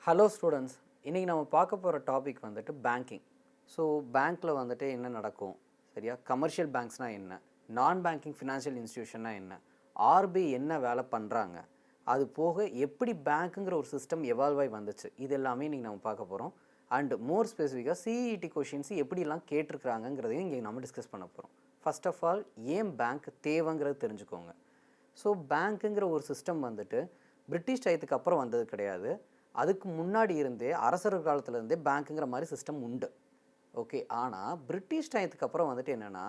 Hello students, இன்றைக்கி நம்ம பார்க்க போகிற டாபிக் வந்துட்டு பேங்கிங். ஸோ பேங்க்கில் வந்துட்டு என்ன நடக்கும், சரியா? கமர்ஷியல் பேங்க்ஸ்னால் என்ன, நான் பேங்கிங் ஃபினான்ஷியல் இன்ஸ்டியூஷன்னா என்ன, ஆர்பிஐ என்ன வேலை பண்ணுறாங்க, அது போக எப்படி பேங்க்குங்கிற ஒரு சிஸ்டம் எவால்வ் ஆகி வந்துச்சு, இது எல்லாமே இன்றைக்கி நம்ம பார்க்க போகிறோம். அண்ட் மோர் ஸ்பெசிஃபிக்காக சிஇடி கொஷின்ஸ் எப்படிலாம் கேட்டிருக்கிறாங்கங்கிறதையும் இங்கே நம்ம டிஸ்கஸ் பண்ண போகிறோம். ஃபர்ஸ்ட் ஆஃப் ஆல், ஏன் பேங்க் தேவைங்கிறது தெரிஞ்சுக்கோங்க. ஸோ பேங்க்குங்கிற ஒரு சிஸ்டம் வந்துட்டு பிரிட்டிஷ் டயத்துக்கு அப்புறம் வந்தது கிடையாது. அதுக்கு முன்னாடி இருந்தே அரசர் காலத்துலேருந்தே பேங்க்குங்கிற மாதிரி சிஸ்டம் உண்டு. ஓகே, ஆனால் பிரிட்டிஷ் டயத்துக்கு அப்புறம் வந்துட்டு என்னென்னா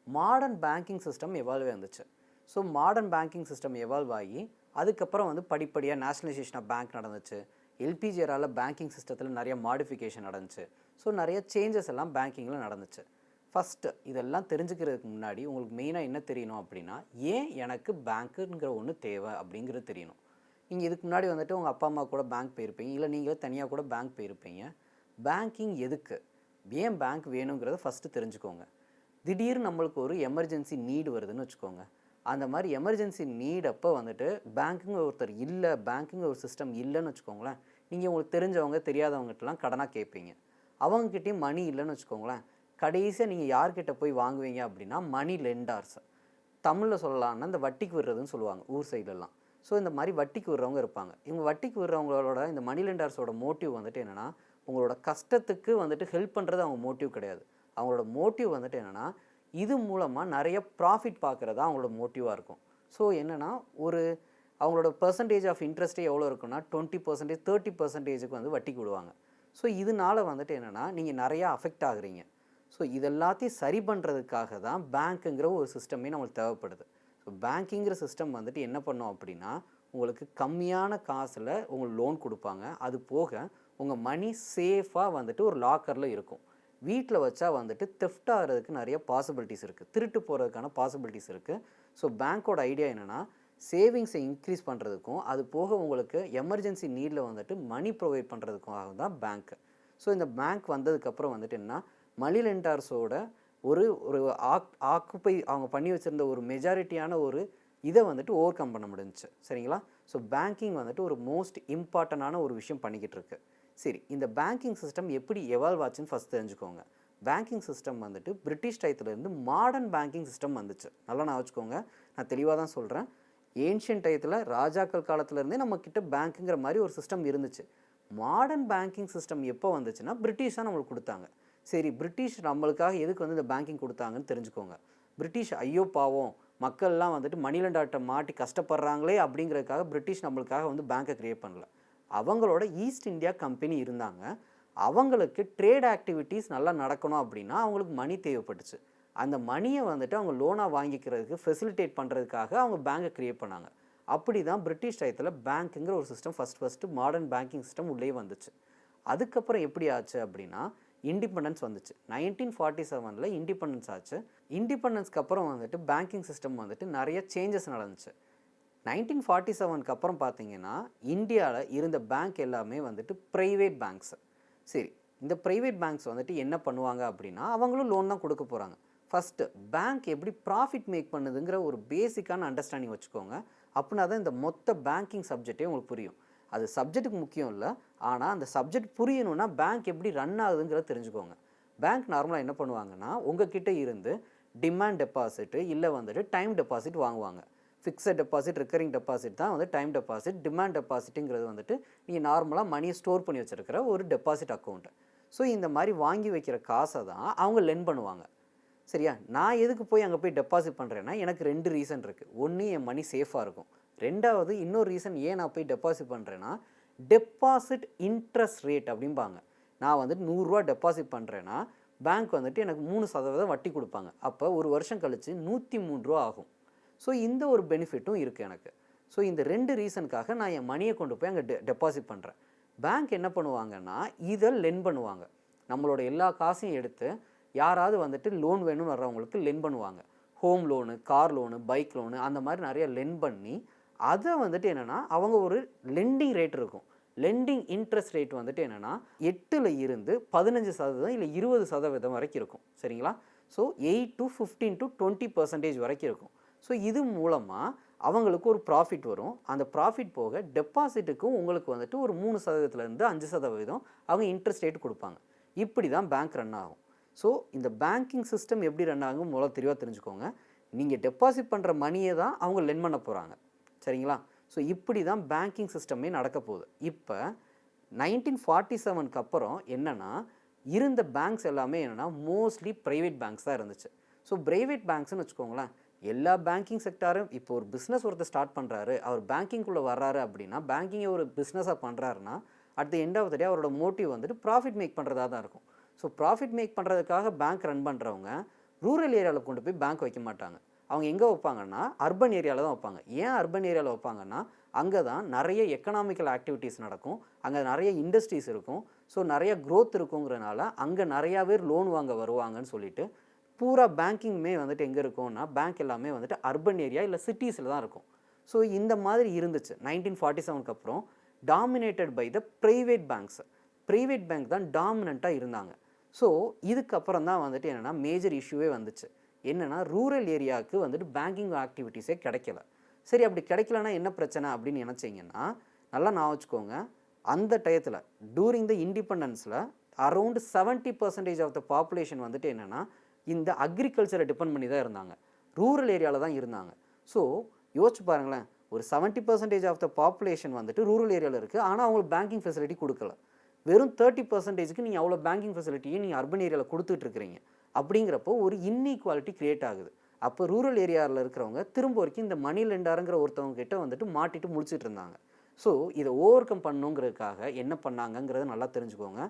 மாடர்ன் பேங்கிங் சிஸ்டம் எவால்வ் வந்துச்சு. So modern banking system evolve ஆகி அதுக்கப்புறம் வந்து படிப்படியாக நேஷ்னலைசேஷன் ஆஃப் பேங்க் நடந்துச்சு. எல்பிஜிஆரால் பேங்கிங் சிஸ்டத்தில் நிறைய மாடிஃபிகேஷன் நடந்துச்சு. ஸோ நிறைய சேஞ்சஸ் எல்லாம் பேங்கிங்கில் நடந்துச்சு. ஃபஸ்ட்டு இதெல்லாம் தெரிஞ்சுக்கிறதுக்கு முன்னாடி உங்களுக்கு மெயினாக என்ன தெரியணும் அப்படின்னா, ஏன் எனக்கு பேங்க்குங்கிற ஒன்று தேவை அப்படிங்கிறது தெரியணும். நீங்கள் இதுக்கு முன்னாடி வந்துட்டு உங்கள் அப்பா அம்மா கூட பேங்க் போயிருப்பீங்க, இல்லை நீங்களே தனியாக கூட பேங்க் போயிருப்பீங்க. பேங்கிங் எதுக்கு, ஏன் பேங்க் வேணுங்கிறத ஃபஸ்ட்டு தெரிஞ்சுக்கோங்க. திடீர்னு நம்மளுக்கு ஒரு எமர்ஜென்சி நீடு வருதுன்னு வச்சுக்கோங்க. அந்த மாதிரி எமர்ஜென்சி நீட் அப்போ வந்துட்டு பேங்க்குங்க ஒருத்தர் இல்லை, பேங்க்குங்க ஒரு சிஸ்டம் இல்லைன்னு வச்சுக்கோங்களேன். நீங்கள் உங்களுக்கு தெரிஞ்சவங்க தெரியாதவங்ககிட்டலாம் கடனாக கேட்பீங்க. அவங்கக்கிட்டேயும் மணி இல்லைன்னு வச்சுக்கோங்களேன். கடைசியாக நீங்கள் யார்கிட்ட போய் வாங்குவீங்க அப்படின்னா மணி லெண்டார்ஸ். தமிழில் சொல்லலான்னா இந்த வட்டிக்கு விடுறதுன்னு சொல்லுவாங்க ஊர் சைட்லலாம். ஸோ இந்த மாதிரி வட்டிக்கு விடுறவங்க இருப்பாங்க. இவங்க வட்டிக்கு விடுறவங்களோட இந்த மணி லெண்டர்ஸோட மோட்டிவ் வந்துட்டு என்னென்னா, உங்களோட கஷ்டத்துக்கு வந்துட்டு ஹெல்ப் பண்ணுறது அவங்க மோட்டிவ் கிடையாது. அவங்களோட மோட்டிவ் வந்துட்டு என்னென்னா, இது மூலமாக நிறைய ப்ராஃபிட் பார்க்குறது அவங்களோட மோட்டிவாக இருக்கும். ஸோ என்னென்னா, ஒரு அவங்களோட பர்சன்டேஜ் ஆஃப் இன்ட்ரெஸ்ட்டே எவ்வளோ இருக்குன்னா 20%, 30%க்கு வந்து வட்டிக்கு விடுவாங்க. ஸோ இதனால் வந்துட்டு என்னென்னா, நீங்கள் நிறையா அஃபெக்ட் ஆகுறீங்க. ஸோ இதெல்லாத்தையும் சரி பண்ணுறதுக்காக தான் பேங்க்குங்கிற ஒரு சிஸ்டமே நம்மளுக்கு தேவைப்படுது. ஸோ பேங்கிங்கிற சிஸ்டம் வந்துட்டு என்ன பண்ணோம் அப்படின்னா, உங்களுக்கு கம்மியான காசில் உங்களுக்கு லோன் கொடுப்பாங்க. அது போக உங்கள் மணி சேஃபாக வந்துட்டு ஒரு லாக்கரில் இருக்கும். வீட்டில் வச்சா வந்துட்டு தெஃப்ட் ஆகிறதுக்கு நிறைய பாசிபிலிட்டிஸ் இருக்குது, திருட்டு போகிறதுக்கான பாசிபிலிட்டிஸ் இருக்குது. ஸோ பேங்க்கோட ஐடியா என்னென்னா, சேவிங்ஸை இன்க்ரீஸ் பண்ணுறதுக்கும் அது போக உங்களுக்கு எமர்ஜென்சி நீடில் வந்துட்டு மணி ப்ரொவைட் பண்ணுறதுக்காக தான் பேங்க்கு. ஸோ இந்த பேங்க் வந்ததுக்கப்புறம் வந்துட்டு என்ன, மணி லெண்டர்ஸோட ஒரு ஒரு ஆக்குப்பை அவங்க பண்ணி வச்சுருந்த ஒரு மெஜாரிட்டியான ஒரு இதை வந்துட்டு ஓவர் கம் பண்ண முடிஞ்சிச்சு. சரிங்களா? ஸோ பேங்கிங் வந்துட்டு ஒரு மோஸ்ட் இம்பார்ட்டண்டான ஒரு விஷயம் பண்ணிக்கிட்டு இருக்கு. சரி, இந்த பேங்கிங் சிஸ்டம் எப்படி எவால்வ் ஆச்சுன்னு ஃபஸ்ட் தெரிஞ்சுக்கோங்க. பேங்கிங் சிஸ்டம் வந்துட்டு பிரிட்டிஷ் டயத்துலேருந்து மாடர்ன் பேங்கிங் சிஸ்டம் வந்துச்சு. நல்லா நான் வச்சுக்கோங்க, நான் தெளிவாக தான் சொல்கிறேன். ஏன்ஷியன் டயத்தில் ராஜாக்கள் காலத்துலேருந்தே நம்மக்கிட்ட பேங்க்குங்கிற மாதிரி ஒரு சிஸ்டம் இருந்துச்சு. மாடர்ன் பேங்கிங் சிஸ்டம் எப்போ வந்துச்சுன்னா பிரிட்டிஷ் தான் நம்மளுக்கு கொடுத்தாங்க. சரி, பிரிட்டிஷ் நம்மளுக்காக எதுக்கு வந்து இந்த பேங்கிங் கொடுத்தாங்கன்னு தெரிஞ்சுக்கோங்க. பிரிட்டிஷ் ஐயோ பாவம் மக்கள்லாம் வந்துட்டு மணி லெண்டர்கிட்ட மாட்டி கஷ்டப்படுறாங்களே அப்படிங்கிறதுக்காக பிரிட்டிஷ் நம்மளுக்காக வந்து பேங்க்கை க்ரியேட் பண்ணல. அவங்களோட ஈஸ்ட் இந்தியா கம்பெனி இருந்தாங்க. அவங்களுக்கு ட்ரேட் ஆக்டிவிட்டீஸ் நல்லா நடக்கணும் அப்படின்னா அவங்களுக்கு மணி தேவைப்பட்டுச்சு. அந்த மணியை வந்துட்டு அவங்க லோனாக வாங்கிக்கிறதுக்கு ஃபெசிலிட்டேட் பண்ணுறதுக்காக அவங்க பேங்கை க்ரியேட் பண்ணாங்க. அப்படி தான் பிரிட்டிஷ் டயத்தில் பேங்க்குங்கிற ஒரு system first modern banking system உள்ளே வந்துச்சு. அதுக்கப்புறம் எப்படி ஆச்சு அப்படின்னா, இண்டிபெண்டன்ஸ் வந்துச்சு. 1947 இண்டிபெண்டன்ஸ் ஆச்சு. இண்டிபெண்டன்ஸ்க்கு அப்புறம் வந்துட்டு பேங்கிங் சிஸ்டம் வந்துட்டு நிறைய சேஞ்சஸ் நடந்துச்சு. 1947 அப்புறம் பார்த்தீங்கன்னா இந்தியாவில் இருந்த பேங்க் எல்லாமே வந்துட்டு ப்ரைவேட் பேங்க்ஸ். சரி, இந்த ப்ரைவேட் பேங்க்ஸ் வந்துட்டு என்ன பண்ணுவாங்க அப்படின்னா, அவங்களும் லோன் தான் கொடுக்க போகிறாங்க. ஃபஸ்ட்டு பேங்க் எப்படி ப்ராஃபிட் மேக் பண்ணுதுங்கிற ஒரு பேசிக்கான அண்டர்ஸ்டாண்டிங் வச்சுக்கோங்க. அப்படின்னா தான் இந்த மொத்த பேங்கிங் சப்ஜெக்டே உங்களுக்கு புரியும். அது சப்ஜெக்ட்டுக்கு முக்கியம் இல்லை, ஆனால் அந்த சப்ஜெக்ட் புரியணும்னா பேங்க் எப்படி ரன் ஆகுதுங்கிறத தெரிஞ்சுக்கோங்க. பேங்க் நார்மலாக என்ன பண்ணுவாங்கன்னா, உங்ககிட்ட இருந்து டிமாண்ட் டெபாசிட்டு இல்லை வந்துட்டு டைம் டெபாசிட் வாங்குவாங்க. ஃபிக்ஸட் டெபாசிட், ரெக்கரிங் டெபாசிட் தான் வந்து டைம் டெபாசிட். டிமாண்ட் டெபாசிட்டுங்கிறது வந்துட்டு நீங்கள் நார்மலாக மணியை ஸ்டோர் பண்ணி வச்சுருக்கிற ஒரு டெபாசிட் அக்கௌண்ட்டு. ஸோ இந்த மாதிரி வாங்கி வைக்கிற காசை தான் அவங்க லெண்ட் பண்ணுவாங்க. சரியா? நான் எதுக்கு போய் அங்கே போய் டெபாசிட் பண்ணுறேன்னா, எனக்கு 2 ரீசன் இருக்குது. ஒன்று, என் மணி சேஃபாக இருக்கும். ரெண்டாவது, இன்னொரு ரீசன் ஏன் நான் போய் டெபாசிட் பண்ணுறேன்னா, டெபாசிட் இன்ட்ரெஸ்ட் ரேட் அப்படிம்பாங்க. நான் வந்துட்டு 100 டெபாசிட் பண்ணுறேன்னா பேங்க் வந்துட்டு எனக்கு 3% வட்டி கொடுப்பாங்க. அப்போ ஒரு வருஷம் கழித்து 103 ஆகும். ஸோ இந்த ஒரு பெனிஃபிட்டும் இருக்குது எனக்கு. ஸோ இந்த 2 ரீசனுக்காக நான் என் மணியை கொண்டு போய் அங்கே டெபாசிட் பண்ணுறேன். பேங்க் என்ன பண்ணுவாங்கன்னா, இதை லெண்ட் பண்ணுவாங்க. நம்மளோட எல்லா காசையும் எடுத்து யாராவது வந்துட்டு லோன் வேணும்னு வர்றவங்களுக்கு லெண்ட் பண்ணுவாங்க. Home loan, car loan, bike loan அந்த மாதிரி நிறைய லெண்ட் பண்ணி அதை வந்துட்டு என்னென்னா, அவங்க ஒரு லெண்டிங் ரேட் இருக்கும். லெண்டிங் இன்ட்ரெஸ்ட் ரேட் வந்துட்டு என்னென்னா 8ல் இருந்து 15% இல்லை 20% வரைக்கும் இருக்கும். சரிங்களா? ஸோ 8 to 15 to 20% வரைக்கும் இருக்கும். ஸோ இது மூலமாக அவங்களுக்கு ஒரு ப்ராஃபிட் வரும். அந்த ப்ராஃபிட் போக டெபாசிட்டுக்கும் உங்களுக்கு வந்துட்டு ஒரு 3%லேருந்து 5% அவங்க இன்ட்ரெஸ்ட் ரேட் கொடுப்பாங்க. இப்படி தான் பேங்க் ரன் ஆகும். ஸோ இந்த பேங்கிங் சிஸ்டம் எப்படி ரன் ஆகும் முதல்ல தெளிவாக தெரிஞ்சுக்கோங்க. நீங்கள் டெபாசிட் பண்ணுற மணியை தான் அவங்க லெண்ட் பண்ண போகிறாங்க. சரிங்களா? ஸோ இப்படி தான் பேங்கிங் சிஸ்டமே நடக்க போகுது. இப்போ 1947க்கு அப்புறம் என்னென்னா இருந்த பேங்க்ஸ் எல்லாமே என்னென்னா மோஸ்ட்லி ப்ரைவேட் பேங்க்ஸ் தான் இருந்துச்சு. ஸோ ப்ரைவேட் பேங்க்ஸ்னு வச்சுக்கோங்களேன், எல்லா பேங்கிங் செக்டாரும் இப்போ ஒரு பிஸ்னஸ் ஒருத்தர் ஸ்டார்ட் பண்ணுறாரு, அவர் பேங்கிங்குள்ளே வர்றாரு அப்படின்னா, பேங்கிங்கை ஒரு பிஸ்னஸாக பண்ணுறாருன்னா at the end of the day அவரோட மோட்டிவ் வந்துட்டு ப்ராஃபிட் மேக் பண்ணுறதா தான் இருக்கும். ஸோ ப்ராஃபிட் மேக் பண்ணுறதுக்காக பேங்க் ரன் பண்ணுறவங்க ரூரல் ஏரியாவில் கொண்டு போய் பேங்க் வைக்க மாட்டாங்க. அவங்க எங்கே வைப்பாங்கன்னா அர்பன் ஏரியாவில் தான் வைப்பாங்க. ஏன் அர்பன் ஏரியாவில் வைப்பாங்கன்னா அங்கே தான் நிறைய எக்கனாமிக்கல் ஆக்டிவிட்டீஸ் நடக்கும், அங்கே நிறைய இண்டஸ்ட்ரீஸ் இருக்கும், ஸோ நிறைய க்ரோத் இருக்குங்கிறனால அங்கே நிறையா பேர் லோன் வாங்க வருவாங்கன்னு சொல்லிட்டு பூரா பேங்கிங்குமே வந்துட்டு எங்கே இருக்கும்னா பேங்க் எல்லாமே வந்துட்டு அர்பன் ஏரியா இல்லை சிட்டிஸில் தான் இருக்கும். ஸோ இந்த மாதிரி இருந்துச்சு. 1947க்கு அப்புறம் dominated by the private banks. Private bank தான் டாமினண்ட்டாக இருந்தாங்க. ஸோ இதுக்கப்புறம் தான் வந்துட்டு என்னென்னா மேஜர் இஷ்யூவே வந்துச்சு. என்னென்னா ரூரல் ஏரியாவுக்கு வந்துட்டு பேங்கிங் ஆக்டிவிட்டீஸே கிடைக்கல. சரி, அப்படி கிடைக்கலன்னா என்ன பிரச்சனை அப்படின்னு நினச்சிங்கன்னா நல்லா நான் வச்சுக்கோங்க, அந்த டயத்தில் டூரிங் த இண்டிபெண்டன்ஸில் அரௌண்ட் 70% ஆஃப் த பாப்புலேஷன் வந்துட்டு என்னென்னா இந்த அக்ரிகல்ச்சரை டிபெண்ட் பண்ணி தான் இருந்தாங்க, ரூரல் ஏரியாவில் தான் இருந்தாங்க. ஸோ யோசிச்சு பாருங்களேன், ஒரு 70% ஆஃப் த பாப்புலேஷன் வந்துட்டு ரூரல் ஏரியாவில் இருக்குது, ஆனால் அவங்களுக்கு பேங்கிங் ஃபெசிலிட்டி கொடுக்கல. வெறும் 30%க்கு நீங்கள் அவ்வளோ பேங்கிங் ஃபெசிலிட்டியை நீங்கள் அர்பன் ஏரியாவில் கொடுத்துட்ருக்கிறீங்க. அப்படிங்கிறப்போ ஒரு இன்இக்வாலிட்டி க்ரியேட் ஆகுது. அப்போ ரூரல் ஏரியாவில் இருக்கிறவங்க திரும்ப வரைக்கும் இந்த மணி லெண்டருங்கிற ஒருத்தவங்க கிட்ட வந்துட்டு மாட்டிட்டு முடிச்சுட்டு இருந்தாங்க. ஸோ இதை ஓவர் கம் பண்ணுங்கிறதுக்காக என்ன பண்ணாங்கங்கிறத நல்லா தெரிஞ்சுக்கோங்க.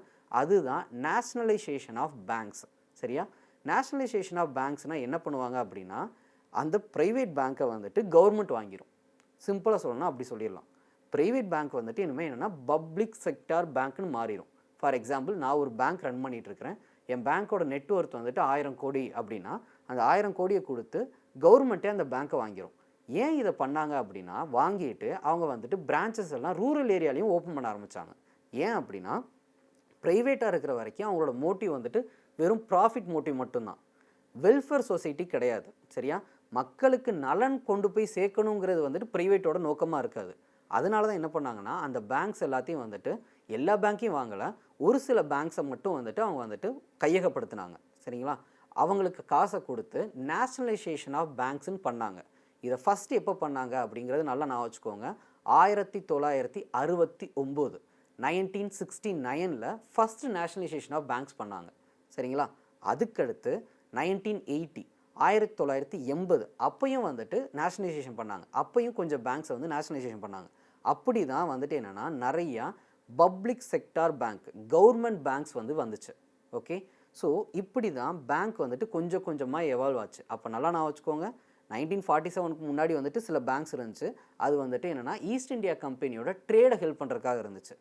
அதுதான் நேஷ்னலைசேஷன் ஆஃப் பேங்க்ஸ். சரியா? நேஷ்னலைசேஷன் ஆஃப் பேங்க்ஸ்னால் என்ன பண்ணுவாங்க அப்படின்னா அந்த ப்ரைவேட் பேங்க்கை வந்துட்டு கவர்மெண்ட் வாங்கிடும். சிம்பிளாக சொல்லணும்னா அப்படி சொல்லிடலாம். ப்ரைவேட் பேங்க் வந்துட்டு இனிமேல் என்னென்னா பப்ளிக் செக்டார் பேங்க்னு மாறிடும். ஃபார் எக்ஸாம்பிள், நான் ஒரு பேங்க் ரன் பண்ணிகிட்ருக்கிறேன், என் பேங்க்கோட நெட்ஒர்த் வந்துட்டு 1000 கோடி அப்படின்னா அந்த 1000 கோடியை கொடுத்து கவர்மெண்ட்டே அந்த பேங்க்கை வாங்கிடும். ஏன் இதை பண்ணாங்க அப்படின்னா வாங்கிட்டு அவங்க வந்துட்டு பிரான்ச்சஸ் எல்லாம் ரூரல் ஏரியாலையும் ஓப்பன் பண்ண ஆரம்பித்தாங்க. ஏன் அப்படின்னா ப்ரைவேட்டாக இருக்கிற வரைக்கும் அவங்களோட மோட்டிவ் வந்துட்டு வெறும் ப்ராஃபிட் மோட்டிவ் மட்டும்தான், வெல்ஃபேர் சொசைட்டி கிடையாது. சரியா? மக்களுக்கு நலன் கொண்டு போய் சேர்க்கணுங்கிறது வந்துட்டு ப்ரைவேட்டோட நோக்கமாக இருக்காது. அதனால தான் என்ன பண்ணாங்கன்னா அந்த பேங்க்ஸ் எல்லாத்தையும் வந்துட்டு எல்லா பேங்க்கையும் வாங்கலை, ஒரு சில பேங்க்ஸை மட்டும் வந்துட்டு அவங்க வந்துட்டு கையகப்படுத்தினாங்க. சரிங்களா? அவங்களுக்கு காசை கொடுத்து நேஷ்னலைசேஷன் ஆஃப் பேங்க்ஸ்ன்னு பண்ணாங்க. இதை ஃபஸ்ட்டு எப்போ பண்ணாங்க அப்படிங்கிறது நல்லா நான் வச்சுக்கோங்க. 1969 1969 ஃபஸ்ட்டு நேஷ்னலைசேஷன் ஆஃப் பேங்க்ஸ் பண்ணாங்க. சரிங்களா? அதுக்கடுத்து 1980 அப்பையும் வந்துட்டு நேஷ்னலைசேஷன் பண்ணாங்க. அப்பையும் கொஞ்சம் பேங்க்ஸை வந்து நேஷ்னலைசேஷன் பண்ணாங்க. அப்படி தான் வந்துட்டு என்னென்னா நிறையா public sector bank, government banks வந்துச்சு. ஓகே, ஸோ இப்படி தான் பேங்க் வந்துட்டு கொஞ்சம் கொஞ்சமாக எவால்வ் ஆச்சு. அப்போ நல்லா நான் வச்சுக்கோங்க, 1947க்கு முன்னாடி வந்துட்டு சில பேங்க்ஸ் இருந்துச்சு. அது வந்துட்டு என்னென்னா ஈஸ்ட் இந்தியா கம்பெனியோட ட்ரேடை ஹெல்ப் பண்ணுறதுக்காக இருந்துச்சு.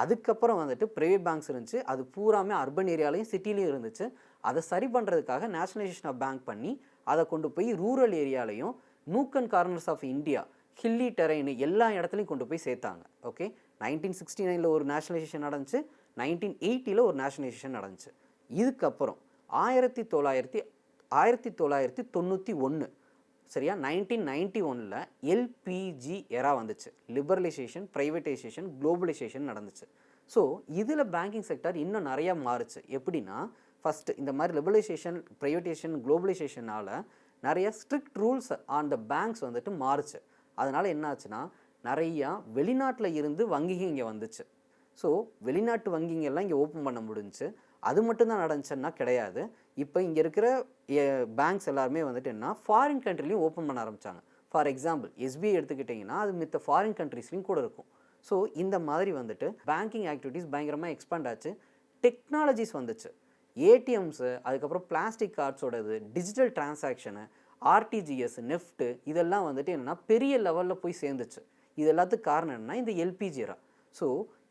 அதுக்கப்புறம் வந்துட்டு ப்ரைவேட் பேங்க்ஸ் இருந்துச்சு, அது பூராமே அர்பன் ஏரியாலையும் சிட்டிலையும் இருந்துச்சு. அதை சரி பண்ணுறதுக்காக நேஷ்னலைசேஷன் ஆஃப் பேங்க் பண்ணி அதை கொண்டு போய் ரூரல் ஏரியாலையும் nook and corners of India, hilly terrain எல்லா இடத்துலையும் கொண்டு போய் சேர்த்தாங்க. ஓகே, 1969 ஒரு நேஷ்னலைசேஷன் நடந்துச்சு, 1980 ஒரு நேஷ்னலைசேஷன் நடந்துச்சு. இதுக்கப்புறம் 1991 சரியா 1991 எல்பிஜி எரா வந்துச்சு. லிபரலைசேஷன், ப்ரைவேட்டைசேஷன், குளோபலைசேஷன் நடந்துச்சு. ஸோ இதில் பேங்கிங் செக்டர் இன்னும் நிறையா மாறுச்சு. எப்படின்னா ஃபஸ்ட்டு இந்த மாதிரி லிபரலைசேஷன், ப்ரைவேட்டைசேஷன், குளோபலைசேஷனால் நிறைய strict rules on the banks வந்துட்டு மாறுச்சு. அதனால் என்ன ஆச்சுன்னா நிறையா வெளிநாட்டில் இருந்து வங்கிங்க இங்கே வந்துச்சு. ஸோ வெளிநாட்டு வங்கிங்க எல்லாம் இங்கே ஓப்பன் பண்ண முடிஞ்சுச்சு. அது மட்டும்தான் நடந்துச்சுன்னா கிடையாது. இப்போ இங்கே இருக்கிற பேங்க்ஸ் எல்லாருமே வந்துட்டு என்ன ஃபாரின் கண்ட்ரிலையும் ஓப்பன் பண்ண ஆரம்பித்தாங்க. ஃபார் எக்ஸாம்பிள் எஸ்பிஐ எடுத்துக்கிட்டிங்கன்னா அது மித்த ஃபாரின் கண்ட்ரிஸ்லையும் கூட இருக்கும். ஸோ இந்த மாதிரி வந்துட்டு பேங்கிங் ஆக்டிவிட்டீஸ் பயங்கரமாக எக்ஸ்பேண்ட் ஆச்சு. டெக்னாலஜிஸ் வந்துச்சு, ஏடிஎம்ஸு, அதுக்கப்புறம் பிளாஸ்டிக் கார்ட்ஸோடது, டிஜிட்டல் டிரான்சாக்ஷனு, ஆர்டிஜிஎஸ், நெஃப்ட்டு, இதெல்லாம் வந்துட்டு என்னென்னா பெரிய லெவலில் போய் சேர்ந்துச்சு. இது எல்லாத்துக்கும் காரணம் என்னென்னா இந்த எல்பிஜி எரா. ஸோ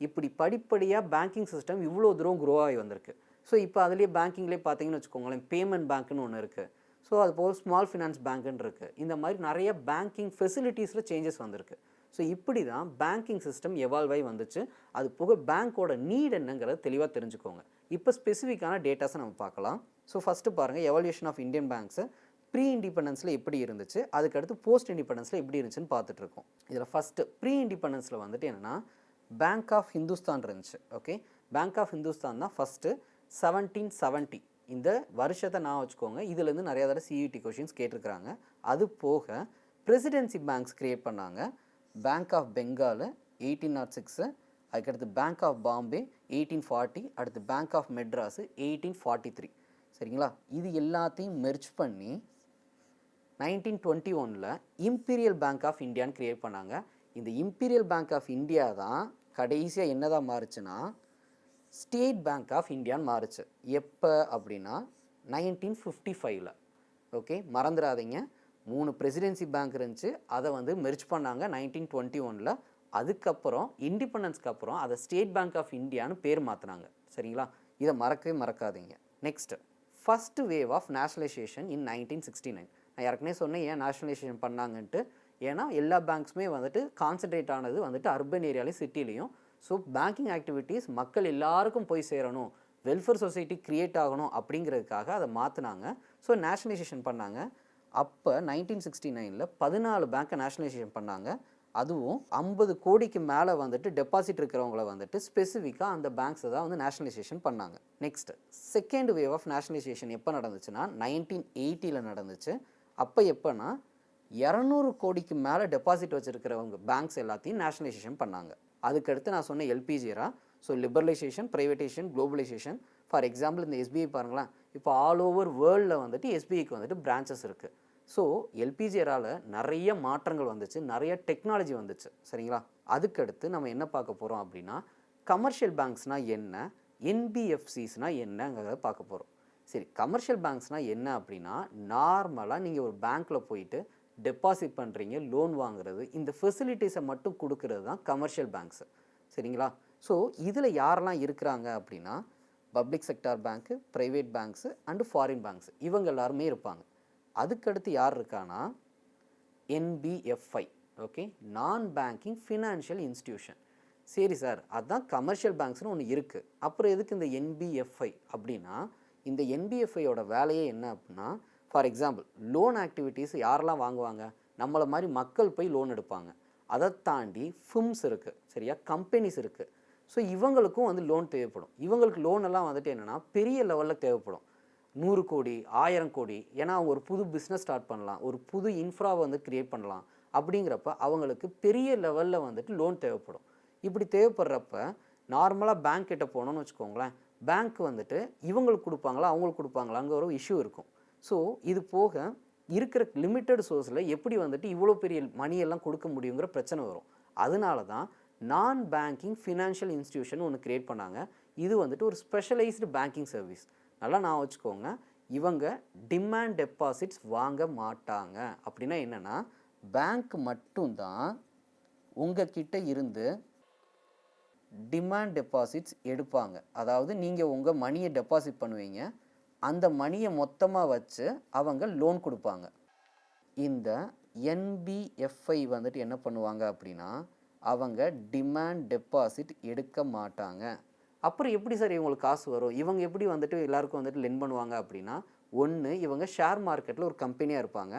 இப்படி படிப்படியாக பேங்கிங் சிஸ்டம் இவ்வளோ தூரம் க்ரோ ஆகி வந்திருக்கு. ஸோ இப்போ அதுலேயே பேங்கிங்லேயே பார்த்தீங்கன்னு வச்சுக்கோங்களேன், பேமெண்ட் பேங்க்னு ஒன்று இருக்குது. ஸோ அது போல் ஸ்மால் ஃபினான்ஸ் பேங்க்குன்னு இருக்குது. இந்த மாதிரி நிறைய பேங்கிங் ஃபெசிலிட்டிஸில் சேஞ்சஸ் வந்திருக்கு. ஸோ இப்படி தான் பேங்கிங் சிஸ்டம் எவால்வ் ஆகி வந்துச்சு. அது போக பேங்க்கோட நீட் என்னங்கிறத தெளிவாக தெரிஞ்சுக்கோங்க. இப்போ ஸ்பெசிஃபிக்கான டேட்டாஸை நம்ம பார்க்கலாம். ஸோ ஃபஸ்ட்டு பாருங்கள், evolution of Indian banks pre இண்டிபெண்டன்ஸில் எப்படி இருந்துச்சு, அதுக்கடுத்து போஸ்ட் இண்டிபெண்டன்ஸில் எப்படி இருந்துச்சுன்னு பார்த்துட்டு இருக்கோம். இதில் ஃபஸ்ட்டு ப்ரீ இண்டிபெண்டன்ஸில் வந்துட்டு என்னென்னா பேங்க் ஆஃப் ஹிந்துஸ்தான் இருந்துச்சு. ஓகே, பேங்க் ஆஃப் ஹிந்துஸ்தான் தான் ஃபஸ்ட்டு 1770 இந்த வருஷத்தை நான் வச்சுக்கோங்க. இதுலேருந்து நிறையா தடவை சிஇடி கொஷின்ஸ் கேட்டிருக்கிறாங்க. அது போக பிரசிடென்சி பேங்க்ஸ் க்ரியேட் பண்ணாங்க. பேங்க் ஆஃப் பெங்கால் 1806, அதுக்கடுத்து பேங்க் ஆஃப் பாம்பே 1840, அடுத்து பேங்க் ஆஃப் மெட்ராஸு 1843. சரிங்களா, இது எல்லாத்தையும் மெர்ஜ் பண்ணி 1921 இம்பீரியல் பேங்க் ஆஃப் இந்தியான்னு க்ரியேட் பண்ணாங்க. இந்த இம்பீரியல் பேங்க் ஆஃப் இந்தியா தான் கடைசியாக என்னதான் மாறுச்சுன்னா ஸ்டேட் பேங்க் ஆஃப் இந்தியான்னு மாறுச்சு. எப்போ அப்படின்னா 1955. ஓகே, மறந்துடாதீங்க. 3 பிரசிடென்சி பேங்க் இருந்துச்சு, அதை வந்து மெர்ஜ் பண்ணாங்க 1921. அதுக்கப்புறம் இண்டிபெண்டன்ஸ்க்கு அப்புறம் அதை ஸ்டேட் பேங்க் ஆஃப் இந்தியான்னு பேர் மாற்றினாங்க. சரிங்களா, இதை மறக்கவே மறக்காதீங்க. Next first wave of nationalisation in 1969. நான் ஏற்கனவே சொன்னேன் ஏன் நேஷ்னலைசேஷன் பண்ணாங்கன்ட்டு. ஏன்னா எல்லா பேங்க்ஸுமே வந்துட்டு கான்சன்ட்ரேட் ஆனது வந்துட்டு அர்பன் ஏரியாலையும் சிட்டிலையும். ஸோ பேங்கிங் ஆக்டிவிட்டீஸ் மக்கள் எல்லாருக்கும் போய் சேரணும், வெல்ஃபேர் சொசைட்டி க்ரியேட் ஆகணும் அப்படிங்கிறதுக்காக அதை மாற்றினாங்க. ஸோ நேஷ்னலைசேஷன் பண்ணாங்க. அப்போ 1969 14 பேங்க்கை நேஷ்னலைசேஷன் பண்ணாங்க. அதுவும் 50 கோடிக்கு மேலே வந்துட்டு டெபாசிட் இருக்கிறவங்கள வந்துட்டு ஸ்பெசிஃபிக்காக அந்த பேங்க்ஸை தான் வந்து நேஷ்னலைசேஷன் பண்ணாங்க. Next second wave of nationalisation எப்போ நடந்துச்சுன்னா 1980 நடந்துச்சு. அப்போ எப்போனா 200 கோடிக்கு மேலே டெபாசிட் வச்சுருக்கிறவங்க பேங்க்ஸ் எல்லாத்தையும் நேஷ்னலைசேஷன் பண்ணாங்க. அதுக்கடுத்து நான் சொன்ன எல்பிஜிரா, so liberalisation, privatisation, globalisation. For example இந்த எஸ்பிஐ பாருங்களேன், இப்போ ஆல் ஓவர் வேர்ல்டில் வந்துட்டு எஸ்பிஐக்கு வந்துட்டு பிரான்ச்சஸ் இருக்குது. ஸோ எல்பிஜிரால நிறைய மாற்றங்கள் வந்துச்சு, நிறைய டெக்னாலஜி வந்துச்சு. சரிங்களா, அதுக்கடுத்து நம்ம என்ன பார்க்க போகிறோம் அப்படின்னா கமர்ஷியல் பேங்க்ஸ்னால் என்ன, என்பிஎஃப்சிஸ்னால் என்னங்கிறத பார்க்க போகிறோம். சரி, கமர்ஷியல் பேங்க்ஸ்னால் என்ன அப்படின்னா நார்மலாக நீங்கள் ஒரு பேங்க்கில் போயிட்டு டெபாசிட் பண்ணுறீங்க, லோன் வாங்குறது, இந்த ஃபெசிலிட்டிஸை மட்டும் கொடுக்கறது தான் கமர்ஷியல் பேங்க்ஸு. சரிங்களா, ஸோ இதில் யாரெல்லாம் இருக்கிறாங்க அப்படின்னா public sector bank, private banks and foreign banks, இவங்க எல்லாருமே இருப்பாங்க. அதுக்கடுத்து யார் இருக்கானா என்பிஎஃப்ஐ. ஓகே, நான் பேங்கிங் ஃபினான்ஷியல் இன்ஸ்டிடியூஷன். சரி சார், அதுதான் கமர்ஷியல் பேங்க்ஸ்னு ஒன்று இருக்குது, அப்புறம் எதுக்கு இந்த என்பிஎஃப்ஐ அப்படின்னா இந்த என்பிஎஃப்ஐயோட வேலையே என்ன அப்படின்னா ஃபார் எக்ஸாம்பிள் லோன் ஆக்டிவிட்டீஸ் யாரெல்லாம் வாங்குவாங்க, நம்மளை மாதிரி மக்கள் போய் லோன் எடுப்பாங்க. அதை தாண்டி ஃபிம்ஸ் இருக்குது, சரியா, கம்பெனிஸ் இருக்குது. ஸோ இவங்களுக்கும் வந்து லோன் தேவைப்படும். இவங்களுக்கு லோன் எல்லாம் வந்துட்டு என்னென்னா பெரிய லெவலில் தேவைப்படும், 100 கோடி 1000 கோடி. ஏன்னா அவங்க ஒரு புது பிஸ்னஸ் ஸ்டார்ட் பண்ணலாம், ஒரு புது இன்ஃப்ராவை வந்து க்ரியேட் பண்ணலாம். அப்படிங்கிறப்ப அவங்களுக்கு பெரிய லெவலில் வந்துட்டு லோன் தேவைப்படும். இப்படி தேவைப்படுறப்ப நார்மலாக பேங்க் கிட்ட போனோன்னு வச்சுக்கோங்களேன், பேங்க் வந்துட்டு இவங்களுக்கு கொடுப்பாங்களா அவங்களுக்கு கொடுப்பாங்களாங்கிற ஒரு இஷ்யூ இருக்கும். ஸோ இது போக இருக்கிற லிமிட்டட் சோர்ஸில் எப்படி வந்துட்டு இவ்வளோ பெரிய மணியெல்லாம் கொடுக்க முடியுங்கிற பிரச்சனை வரும். அதனால தான் நான் பேங்கிங் ஃபினான்ஷியல் இன்ஸ்டிடியூஷன் ஒன்று க்ரியேட் பண்ணாங்க. இது வந்துட்டு ஒரு ஸ்பெஷலைஸ்டு பேங்கிங் சர்வீஸ். நல்லா நான் வச்சுக்கோங்க, இவங்க டிமாண்ட் டெபாசிட்ஸ் வாங்க மாட்டாங்க. அப்படின்னா என்னென்னா பேங்க் மட்டும்தான் உங்ககிட்ட இருந்து டிமாண்ட் டெபாசிட்ஸ் எடுப்பாங்க. அதாவது நீங்கள் உங்கள் மணியை டெபாசிட் பண்ணுவீங்க, அந்த மணியை மொத்தமாக வச்சு அவங்க லோன் கொடுப்பாங்க. இந்த என்பிஎஃப்ஐ வந்துட்டு என்ன பண்ணுவாங்க அப்படின்னா அவங்க டிமாண்ட் டெபாசிட் எடுக்க மாட்டாங்க. அப்புறம் எப்படி சார் இவங்களுக்கு காசு வரும், இவங்க எப்படி வந்துட்டு எல்லாருக்கும் வந்துட்டு லென் பண்ணுவாங்க அப்படின்னா ஒன்று இவங்க ஷேர் மார்க்கெட்டில் ஒரு கம்பெனியாக இருப்பாங்க,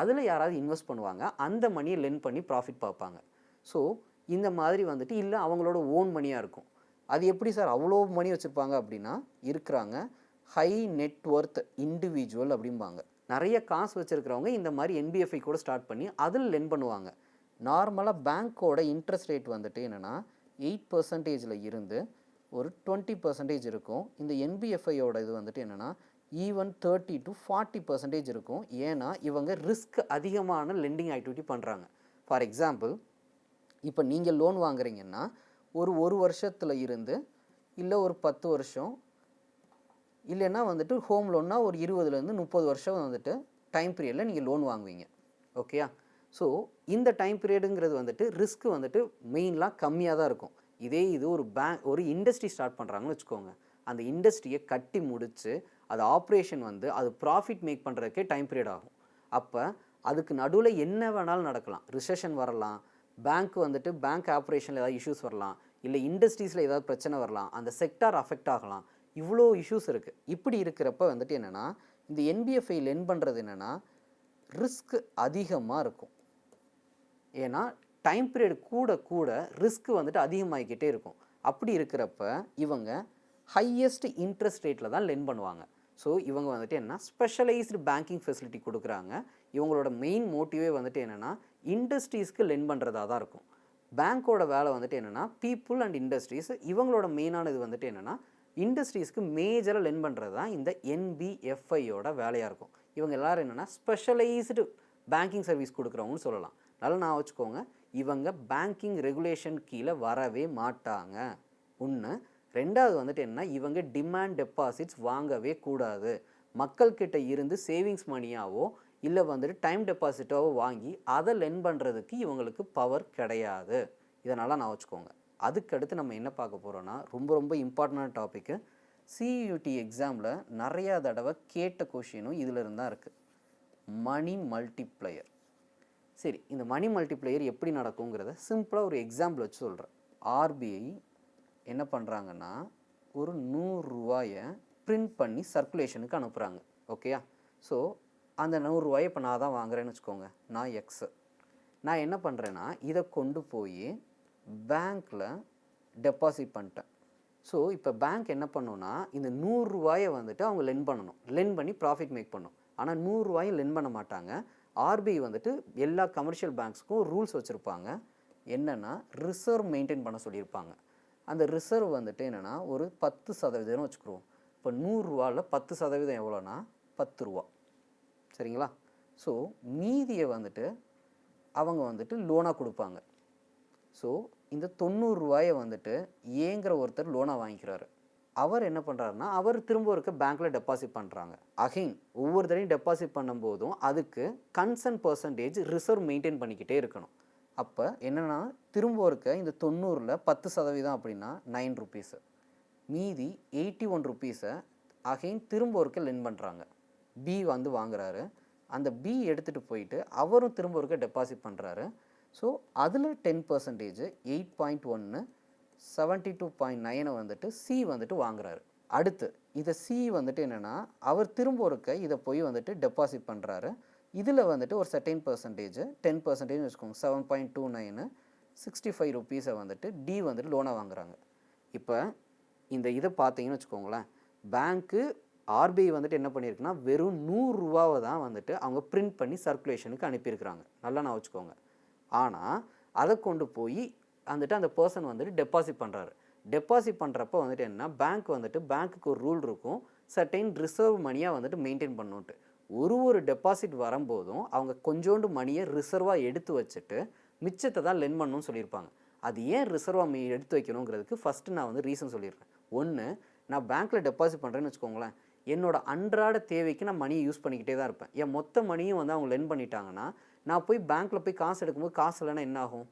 அதில் யாராவது இன்வெஸ்ட் பண்ணுவாங்க, அந்த மணியை லென் பண்ணி ப்ராஃபிட் பார்ப்பாங்க. ஸோ இந்த மாதிரி வந்துட்டு இல்லை அவங்களோட ஓன் மணியாக இருக்கும். அது எப்படி சார் அவ்வளோ மணி வச்சுருப்பாங்க அப்படின்னா இருக்கிறாங்க ஹை நெட்ஒர்த் இண்டிவிஜுவல் அப்படிம்பாங்க. நிறைய காசு வச்சுருக்கிறவங்க இந்த மாதிரி என்பிஎஃப்ஐ கூட ஸ்டார்ட் பண்ணி அதில் லென் பண்ணுவாங்க. நார்மலாக பேங்க்கோட இன்ட்ரெஸ்ட் ரேட் வந்துட்டு என்னென்னா 8% இருந்து ஒரு 20% இருக்கும். இந்த என்பிஎஃப்ஐயோட இது வந்துட்டு என்னென்னா ஈவன் 30 to 40% இருக்கும். ஏன்னா இவங்க ரிஸ்க் அதிகமான லெண்டிங் ஆக்டிவிட்டி பண்ணுறாங்க. ஃபார் எக்ஸாம்பிள் இப்போ நீங்கள் லோன் வாங்குறீங்கன்னா ஒரு வருஷத்தில் இருந்து இல்லை ஒரு 10 வருஷம் இல்லைன்னா வந்துட்டு ஹோம் லோன்னா ஒரு 20லேருந்து 30 வருஷம் வந்துட்டு டைம் பீரியடில் நீங்கள் லோன் வாங்குவீங்க. ஓகேயா, ஸோ இந்த டைம் பீரியடுங்கிறது வந்துட்டு ரிஸ்க் வந்துட்டு மெயின்லாம் கம்மியாக தான் இருக்கும். இதே இது ஒரு இண்டஸ்ட்ரி ஸ்டார்ட் பண்ணுறாங்கன்னு வச்சுக்கோங்க, அந்த இண்டஸ்ட்ரியை கட்டி முடித்து அது ஆப்ரேஷன் வந்து அது ப்ராஃபிட் மேக் பண்ணுறதுக்கே டைம் பீரியட் ஆகும். அப்போ அதுக்கு நடுவில் என்ன வேணாலும் நடக்கலாம், ரிசெஷன் வரலாம், பேங்க் வந்துட்டு பேங்க் ஆப்ரேஷனில் ஏதாவது இஷ்யூஸ் வரலாம், இல்லை இண்டஸ்ட்ரீஸில் ஏதாவது பிரச்சனை வரலாம், அந்த செக்டார் அஃபெக்ட் ஆகலாம், இவ்வளோ இஷ்யூஸ் இருக்குது. இப்படி இருக்கிறப்ப வந்துட்டு என்னென்னா இந்த என்பிஎஃப்ஐ லென் பண்ணுறது என்னென்னா ரிஸ்க் அதிகமாக இருக்கும். ஏன்னா டைம் பீரியட் கூட கூட ரிஸ்க் வந்துட்டு அதிகமாகிக்கிட்டே இருக்கும். அப்படி இருக்கிறப்ப இவங்க ஹையஸ்ட் இன்ட்ரெஸ்ட் ரேட்டில் தான் லெண்ட் பண்ணுவாங்க. ஸோ இவங்க வந்துட்டு என்ன ஸ்பெஷலைஸ்டு பேங்கிங் ஃபெசிலிட்டி கொடுக்குறாங்க. இவங்களோட மெயின் மோட்டிவே வந்துட்டு என்னென்னா இண்டஸ்ட்ரீஸ்க்கு லெண்ட் பண்ணுறதா தான் இருக்கும். பேங்க்கோட வேலை வந்துட்டு என்னென்னா பீப்புள் அண்ட் இண்டஸ்ட்ரீஸ், இவங்களோட மெயினானது வந்துட்டு என்னென்னா இண்டஸ்ட்ரீஸ்க்கு மேஜராக லெண்ட் பண்ணுறது தான் இந்த என்பிஎஃப்ஐயோட வேலையாக இருக்கும். இவங்க எல்லோரும் என்னென்னா ஸ்பெஷலைஸ்டு பேங்கிங் சர்வீஸ் கொடுக்குறவங்கன்னு சொல்லலாம். நல்லா நான் வச்சுக்கோங்க, இவங்க பேங்கிங் ரெகுலேஷன் கீழே வரவே மாட்டாங்க. ஒன்று. ரெண்டாவது வந்துட்டு என்ன, இவங்க டிமாண்ட் டெபாசிட்ஸ் வாங்கவே கூடாது. மக்கள்கிட்ட இருந்து சேவிங்ஸ் மணியாவோ இல்லை வந்துட்டு டைம் டெபாசிட்டாவோ வாங்கி அதை லெண்ட் பண்ணுறதுக்கு இவங்களுக்கு பவர் கிடையாது. இதனால் நான் வச்சுக்கோங்க. அதுக்கடுத்து நம்ம என்ன பார்க்க போகிறோன்னா ரொம்ப ரொம்ப இம்பார்ட்டண்டான டாப்பிக்கு. சியூடி எக்ஸாமில் நிறையா தடவை கேட்ட கொஷினும் இதில் இருந்தால் இருக்குது. மணி மல்டிப்ளையர். சரி, இந்த மணி மல்டிப்ளையர் எப்படி நடக்குங்கிறத சிம்பிளாக ஒரு எக்ஸாம்பிள் வச்சு சொல்கிறேன். ஆர்பிஐ என்ன பண்ணுறாங்கன்னா ஒரு 100 ரூபாயை பிரிண்ட் பண்ணி சர்க்குலேஷனுக்கு அனுப்புகிறாங்க. ஓகேயா? ஸோ அந்த 100 ரூபாயை இப்போ நான் தான் வாங்குறேன்னு வச்சுக்கோங்க. நான் எக்ஸு. நான் என்ன பண்ணுறேன்னா இதை கொண்டு போய் பேங்க்கில் டெபாசிட் பண்ணிட்டேன். ஸோ இப்போ பேங்க் என்ன பண்ணுன்னா இந்த 100 ரூபாயை வந்துட்டு அவங்க லெண்ட் பண்ணணும். லெண்ட் பண்ணி ப்ராஃபிட் மேக் பண்ணணும். ஆனால் 100 ரூபாயை லெண்ட் பண்ண மாட்டாங்க. ஆர்பிஐ வந்துட்டு எல்லா கமர்ஷியல் பேங்க்ஸ்க்கும் ரூல்ஸ் வச்சுருப்பாங்க. என்னென்னா ரிசர்வ் மெயின்டைன் பண்ண சொல்லியிருப்பாங்க. அந்த ரிசர்வ் வந்துட்டு என்னென்னா ஒரு 10% வச்சுக்குருவோம். இப்போ 100 ரூபாவில் 10% எவ்வளோனா 10 ரூபா. சரிங்களா? ஸோ மீதியை வந்துட்டு அவங்க வந்துட்டு லோனாக கொடுப்பாங்க. ஸோ இந்த 90 ரூபாயை வந்துட்டு ஏங்கிற ஒருத்தர் லோனாக வாங்கிக்கிறாரு. அவர் என்ன பண்ணுறாருன்னா அவர் திரும்ப இருக்க பேங்க்கில் டெபாசிட் பண்ணுறாங்க. அகைன் ஒவ்வொரு தடையும் டெபாசிட் பண்ணும்போதும் அதுக்கு கன்சர்ன் பர்சன்டேஜ் ரிசர்வ் மெயின்டைன் பண்ணிக்கிட்டே இருக்கணும். அப்போ என்னென்னா திரும்ப இருக்க இந்த 90ல் 10% அப்படின்னா 9 ருபீஸு. மீதி 81 ருபீஸை அகைன் திரும்ப ஒருக்க லெண்ட் பண்ணுறாங்க. பி வந்து வாங்குறாரு. அந்த பி எடுத்துகிட்டு போயிட்டு அவரும் திரும்ப ஒருக்க டெபாசிட் பண்ணுறாரு. ஸோ அதில் 10% 8.1 72.9 வந்துட்டு சி வந்துட்டு வாங்குறாரு. அடுத்து இதை சி வந்துட்டு என்னென்னா அவர் திரும்ப ஒருக்க இதை போய் வந்துட்டு டெபாசிட் பண்ணுறாரு. இதில் வந்துட்டு ஒரு செர்டைன் பர்சன்டேஜ் 10% வச்சுக்கோங்க. 7.29 65 ருபீஸை வந்துட்டு டி வந்துட்டு லோனாக வாங்குறாங்க. இப்போ இந்த இதை பார்த்தீங்கன்னு வச்சுக்கோங்களேன், பேங்க்கு ஆர்பிஐ வந்துட்டு என்ன பண்ணியிருக்குன்னா வெறும் 100 ரூபாவை தான் வந்துட்டு அவங்க பிரிண்ட் பண்ணி சர்க்குலேஷனுக்கு அனுப்பியிருக்கிறாங்க. நல்லா நான் வச்சுக்கோங்க. ஆனால் அதை கொண்டு போய் வந்துட்டு அந்த பர்சன் வந்துட்டு டெபாசிட் பண்ணுறாரு. டெபாசிட் பண்ணுறப்போ வந்துட்டு என்ன, பேங்க் வந்துட்டு பேங்க்குக்கு ஒரு ரூல் இருக்கும், சர்டைன் ரிசர்வ் மணியாக வந்துட்டு மெயின்டைன் பண்ணணுன்ட்டு. ஒரு டெபாசிட் வரும்போதும் அவங்க கொஞ்சோண்டு மணியை ரிசர்வாக எடுத்து வச்சுட்டு மிச்சத்தை தான் லெண்ட் பண்ணணும்னு சொல்லியிருப்பாங்க. அது ஏன் ரிசர்வாக எடுத்து வைக்கணுங்கிறதுக்கு ஃபஸ்ட்டு நான் வந்து ரீசன் சொல்லிடுறேன். ஒன்று, நான் பேங்க்கில் டெபாசிட் பண்ணுறேன்னு வச்சுக்கோங்களேன், என்னோட அன்றாட தேவைக்கு நான் மணியை யூஸ் பண்ணிக்கிட்டே தான் இருப்பேன். என் மொத்த மணியும் வந்து அவங்க லெண்ட் பண்ணிட்டாங்கன்னா நான் போய் பேங்க்கில் போய் காசு எடுக்கும்போது காசு இல்லைன்னா என்ன ஆகும்?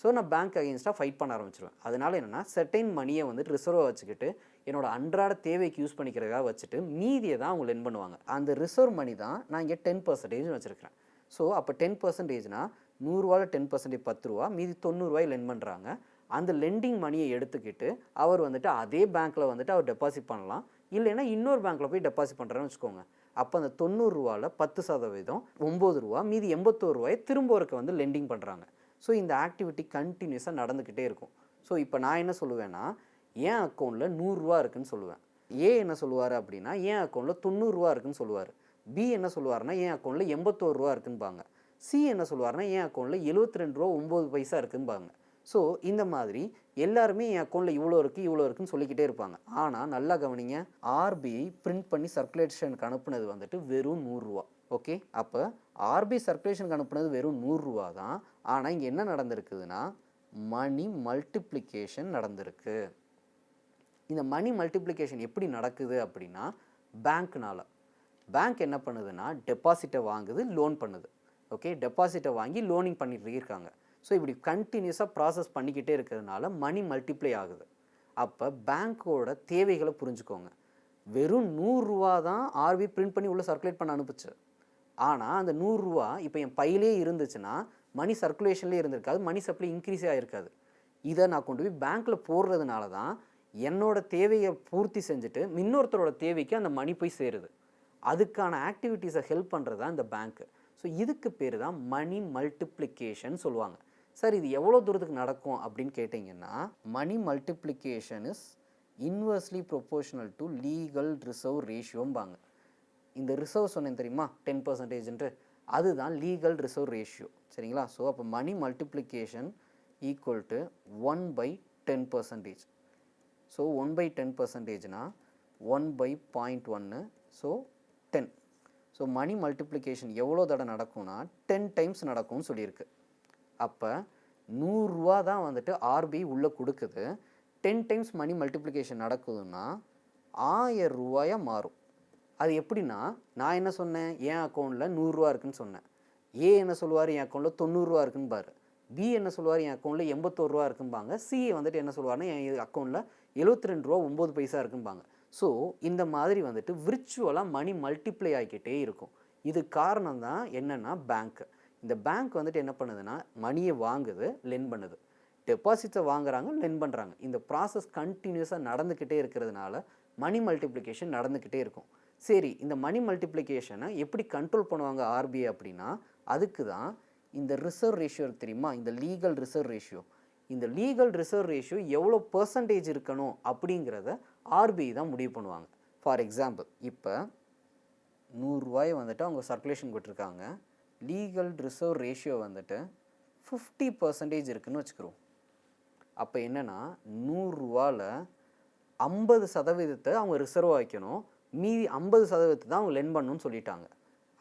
ஸோ நான் பேங்க் அகெயின்ஸ்டாக ஃபைட் பண்ண ஆரம்பிச்சிருவேன். அதனால் என்னென்னா செர்டைன் மணியை வந்துட்டு ரிசர்வாக வச்சுக்கிட்டு என்னோட அன்றாட தேவைக்கு யூஸ் பண்ணிக்கிறதுக்காக வச்சுட்டு மீதியை தான் அவங்க லெண்ட் பண்ணுவாங்க. அந்த ரிசர்வ் மணி தான் நான் இங்கே 10% வச்சுருக்கிறேன். ஸோ அப்போ 10%னா 100 ரூபாயில் 10% 10 ரூபா, மீதி 90 ரூபாய் லெண்ட் பண்ணுறாங்க. அந்த லெண்டிங் மணியை எடுத்துக்கிட்டு அவர் வந்துட்டு அதே பேங்க்கில் வந்துட்டு அவர் டெபாசிட் பண்ணலாம். இல்லைன்னா இன்னொரு பேங்க்கில் போய் டெபாசிட் பண்ணுறேன்னு வச்சுக்கோங்க. அப்போ அந்த 90 ரூபாவில் 10% 9 ரூபா, மீதி 81 ரூபாயை திரும்ப ஒருக்க வந்து லெண்டிங் பண்ணுறாங்க. ஸோ இந்த ஆக்டிவிட்டி கண்டினியூஸாக நடந்துக்கிட்டே இருக்கும். ஸோ இப்போ நான் என்ன சொல்லுவேன்னா என் அக்கௌண்ட்டில் 100 ரூபா இருக்குன்னு சொல்லுவேன். ஏ என்ன சொல்லுவார் அப்படின்னா என் அக்கௌண்ட்டில் 90 ரூபா இருக்குன்னு சொல்லுவார். பி என்ன சொல்லுவார்னா என் அக்கௌண்ட்டில் 81 ரூபா இருக்குன்பாங்க. சி என்ன சொல்லுவார்னா என் அக்கௌண்ட்டில் 72 ரூபா 9 பைசா இருக்குன்பாங்க. ஸோ இந்த மாதிரி எல்லாருமே என் அக்கௌண்ட்டில் இவ்வளோ இருக்குன்னு சொல்லிக்கிட்டே இருப்பாங்க. ஆனால் நல்லா கவனிங்க, ஆர்பிஐ பிரிண்ட் பண்ணி சர்க்குலேஷனுக்கு அனுப்புனது வந்துட்டு வெறும் 100 ரூபா. ஓகே, அப்போ ஆர்பிஐ சர்க்குலேஷனுக்கு அனுப்புனது வெறும் 100 ரூபா தான். ஆனால் இங்கே என்ன நடந்திருக்குதுன்னா மணி மல்டிப்ளிகேஷன் நடந்திருக்கு. இந்த மணி மல்டிப்ளிகேஷன் எப்படி நடக்குது அப்படின்னா பேங்க் என்ன பண்ணுதுன்னா டெபாசிட்டை வாங்குது, லோன் பண்ணுது. ஓகே, டெபாசிட்டை வாங்கி லோனிங் பண்ணிட்டு இருக்காங்க. ஸோ இப்படி கண்டினியூஸாக ப்ராசஸ் பண்ணிக்கிட்டே இருக்கிறதுனால மணி மல்டிப்ளை ஆகுது. அப்போ பேங்க்கோட தேவைகளை புரிஞ்சுக்கோங்க. வெறும் 100 ரூபா தான் ஆர்பிஐ பிரிண்ட் பண்ணி உள்ளே சர்க்குலேட் பண்ண அனுப்புச்சு. ஆனால் அந்த 100 ரூபா இப்போ என் பையிலே இருந்துச்சுன்னா மணி சர்க்குலேஷன்லேயே இருந்திருக்காது, மணி சப்ளை இன்க்ரீஸே ஆகிருக்காது. இதை நான் கொண்டு போய் பேங்க்கில் போடுறதுனால தான் என்னோடய தேவையை பூர்த்தி செஞ்சுட்டு இன்னொருத்தரோட தேவைக்கு அந்த மணி போய் சேருது. அதுக்கான ஆக்டிவிட்டீஸை ஹெல்ப் பண்ணுறது தான் இந்த பேங்க்கு. ஸோ இதுக்கு பேர் தான் மணி மல்டிப்ளிகேஷன் சொல்லுவாங்க. சார் இது எவ்வளோ தூரத்துக்கு நடக்கும் அப்படின்னு கேட்டிங்கன்னா, money multiplication is inversely proportional to legal reserve ரேஷியோம்பாங்க. இந்த ரிசர்வ் சொன்னேன் தெரியுமா 10%, அதுதான் லீகல் ரிசர்வ் ரேஷியோ. சரிங்களா? ஸோ அப்போ money multiplication equal to 1/10%. So 1/10%னா 1/0.1, ஸோ 10. ஸோ மணி மல்டிப்ளிகேஷன் எவ்வளோ தடவை நடக்கும்னா 10 டைம்ஸ் நடக்கும்னு சொல்லியிருக்கு. அப்போ 100 ரூபா தான் வந்துட்டு ஆர்பிஐ உள்ளே கொடுக்குது. 10 டைம்ஸ் மணி மல்டிப்ளிகேஷன் நடக்குதுன்னா 1000 ரூபாயா மாறும். அது எப்படின்னா, நான் என்ன சொன்னேன், என் அக்கௌண்ட்டில் 100 ரூபா இருக்குன்னு சொன்னேன். ஏ என்ன சொல்லுவார், என் அக்கௌண்ட்டில் 90 ரூபா இருக்குன்னு பாரு. பி என்ன சொல்லுவார், என் அக்கௌண்ட்டில் 81 ரூபா இருக்கும்பாங்க. சி வந்துட்டு என்ன சொல்லுவார்னா, என் அக்கௌண்ட்டில் 72 ரூபா 9 பைசா இருக்கும்பாங்க. ஸோ இந்த மாதிரி வந்துட்டு விர்ச்சுவலாக மணி மல்டிப்ளை ஆகிக்கிட்டே இருக்கும். இது காரணம் தான் என்னென்னா பேங்க்கு. இந்த பேங்க் வந்துட்டு என்ன பண்ணுதுன்னா, மணியை வாங்குது, லென் பண்ணுது. டெபாசிட்ஸை வாங்குறாங்க, லென் பண்ணுறாங்க. இந்த ப்ராசஸ் கண்டினியூஸாக நடந்துக்கிட்டே இருக்கிறதுனால மணி மல்டிப்ளிகேஷன் நடந்துக்கிட்டே இருக்கும். சரி, இந்த மணி மல்டிப்ளிகேஷனை எப்படி கண்ட்ரோல் பண்ணுவாங்க ஆர்பிஐ அப்படின்னா, அதுக்கு தான் இந்த ரிசர்வ் ரேஷியோ தெரியுமா, இந்த லீகல் ரிசர்வ் ரேஷியோ. இந்த லீகல் ரிசர்வ் ரேஷியோ எவ்வளோ பெர்சன்டேஜ் இருக்கணும் அப்படிங்கிறத ஆர்பிஐ தான் முடிவு பண்ணுவாங்க. ஃபார் எக்ஸாம்பிள், இப்போ 100 ரூபாயை வந்துட்டு அவங்க சர்க்குலேஷன் விட்டுருக்காங்க. லீகல் ரிசர்வ் ரேஷியோ வந்துட்டு 50% இருக்குதுன்னு வச்சுக்கிறோம். அப்போ என்னென்னா 100 ரூபாவில் 50% அவங்க ரிசர்வாக வைக்கணும், மீதி 50% தான் அவங்க லென் பண்ணணும்னு சொல்லிட்டாங்க.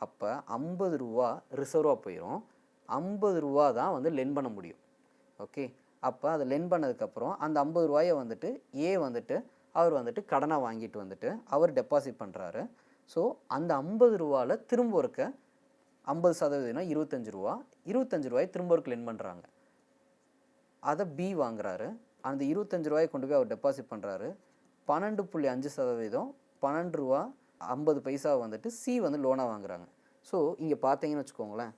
அப்போ 50 ரூபா ரிசர்வாக போயிடும், 50 ரூபா தான் வந்து லென் பண்ண முடியும். ஓகே, அப்போ அதை லென் பண்ணதுக்கப்புறம் அந்த 50 ரூபாயை வந்துட்டு ஏ வந்துட்டு அவர் வந்துட்டு கடனாக வாங்கிட்டு வந்துட்டு அவர் டெபாசிட் பண்ணுறாரு. ஸோ அந்த 50 ரூபாவில் திரும்ப இருக்க 50% 25 ரூபா, 25 ரூபாயை திரும்ப ஒருக்கு லென் பண்ணுறாங்க. அதை பி வாங்குறாரு, அந்த 25 ரூபாயை கொண்டு போய் அவர் டெபாசிட் பண்ணுறாரு. 12.5% 12 ரூபா 50 பைசா வந்துட்டு சி வந்து லோனாக வாங்குறாங்க. ஸோ இங்கே பார்த்தீங்கன்னு வச்சுக்கோங்களேன்,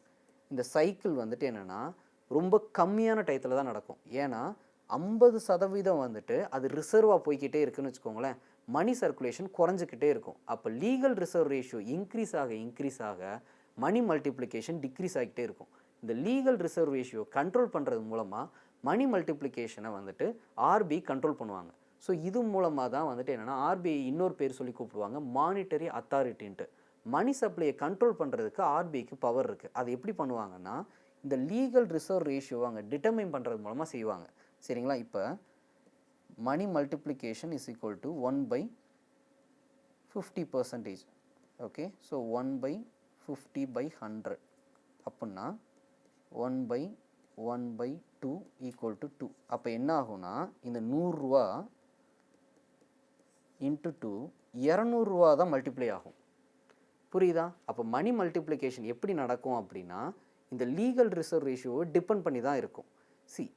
இந்த சைக்கிள் வந்துட்டு என்னென்னா ரொம்ப கம்மியான டயத்தில் தான் நடக்கும். ஏன்னா 50% வந்துட்டு அது ரிசர்வாக போய்கிட்டே இருக்குன்னு வச்சுக்கோங்களேன், மணி சர்க்குலேஷன் குறைஞ்சிக்கிட்டே இருக்கும். அப்போ லீகல் ரிசர்வ் ரேஷியோ இன்க்ரீஸ் ஆக மணி மல்டிப்ளிகேஷன் டிக்ரீஸ் ஆகிக்கிட்டே இருக்கும். இந்த லீகல் ரிசர்வ் ரேஷியோ கண்ட்ரோல் பண்ணுறது மூலமாக மணி மல்டிப்ளிகேஷனை வந்துட்டு ஆர்பிஐ கண்ட்ரோல் பண்ணுவாங்க. ஸோ இது மூலமாக தான் வந்துட்டு என்னென்னா ஆர்பிஐ இன்னொரு பேர் சொல்லி கூப்பிடுவாங்க, மானிட்டரி அத்தாரிட்டின்ட்டு. மணி சப்ளையை கண்ட்ரோல் பண்ணுறதுக்கு ஆர்பிஐக்கு பவர் இருக்குது. அது எப்படி பண்ணுவாங்கன்னா, இந்த லீகல் ரிசர்வ் ரேஷியோவை அங்கே டிட்டர்மைன் பண்ணுறது மூலமாக செய்வாங்க. சரிங்களா? இப்போ money multiplication is equal to 1/50%. Okay, so 1/50/100 அப்படின்னா 1/1/2 ஈக்குவல் டு 2. அப்போ என்ன ஆகும்னா, இந்த 100 ரூபா இன்ட்டு 2 200 ரூபா தான் மல்டிப்ளை ஆகும். புரியுதா? அப்போ மணி மல்டிப்ளிகேஷன் எப்படி நடக்கும் அப்படின்னா, இந்த லீகல் ரிசர்வ் ரேஷியோவை டிபெண்ட் பண்ணி தான் இருக்கும்.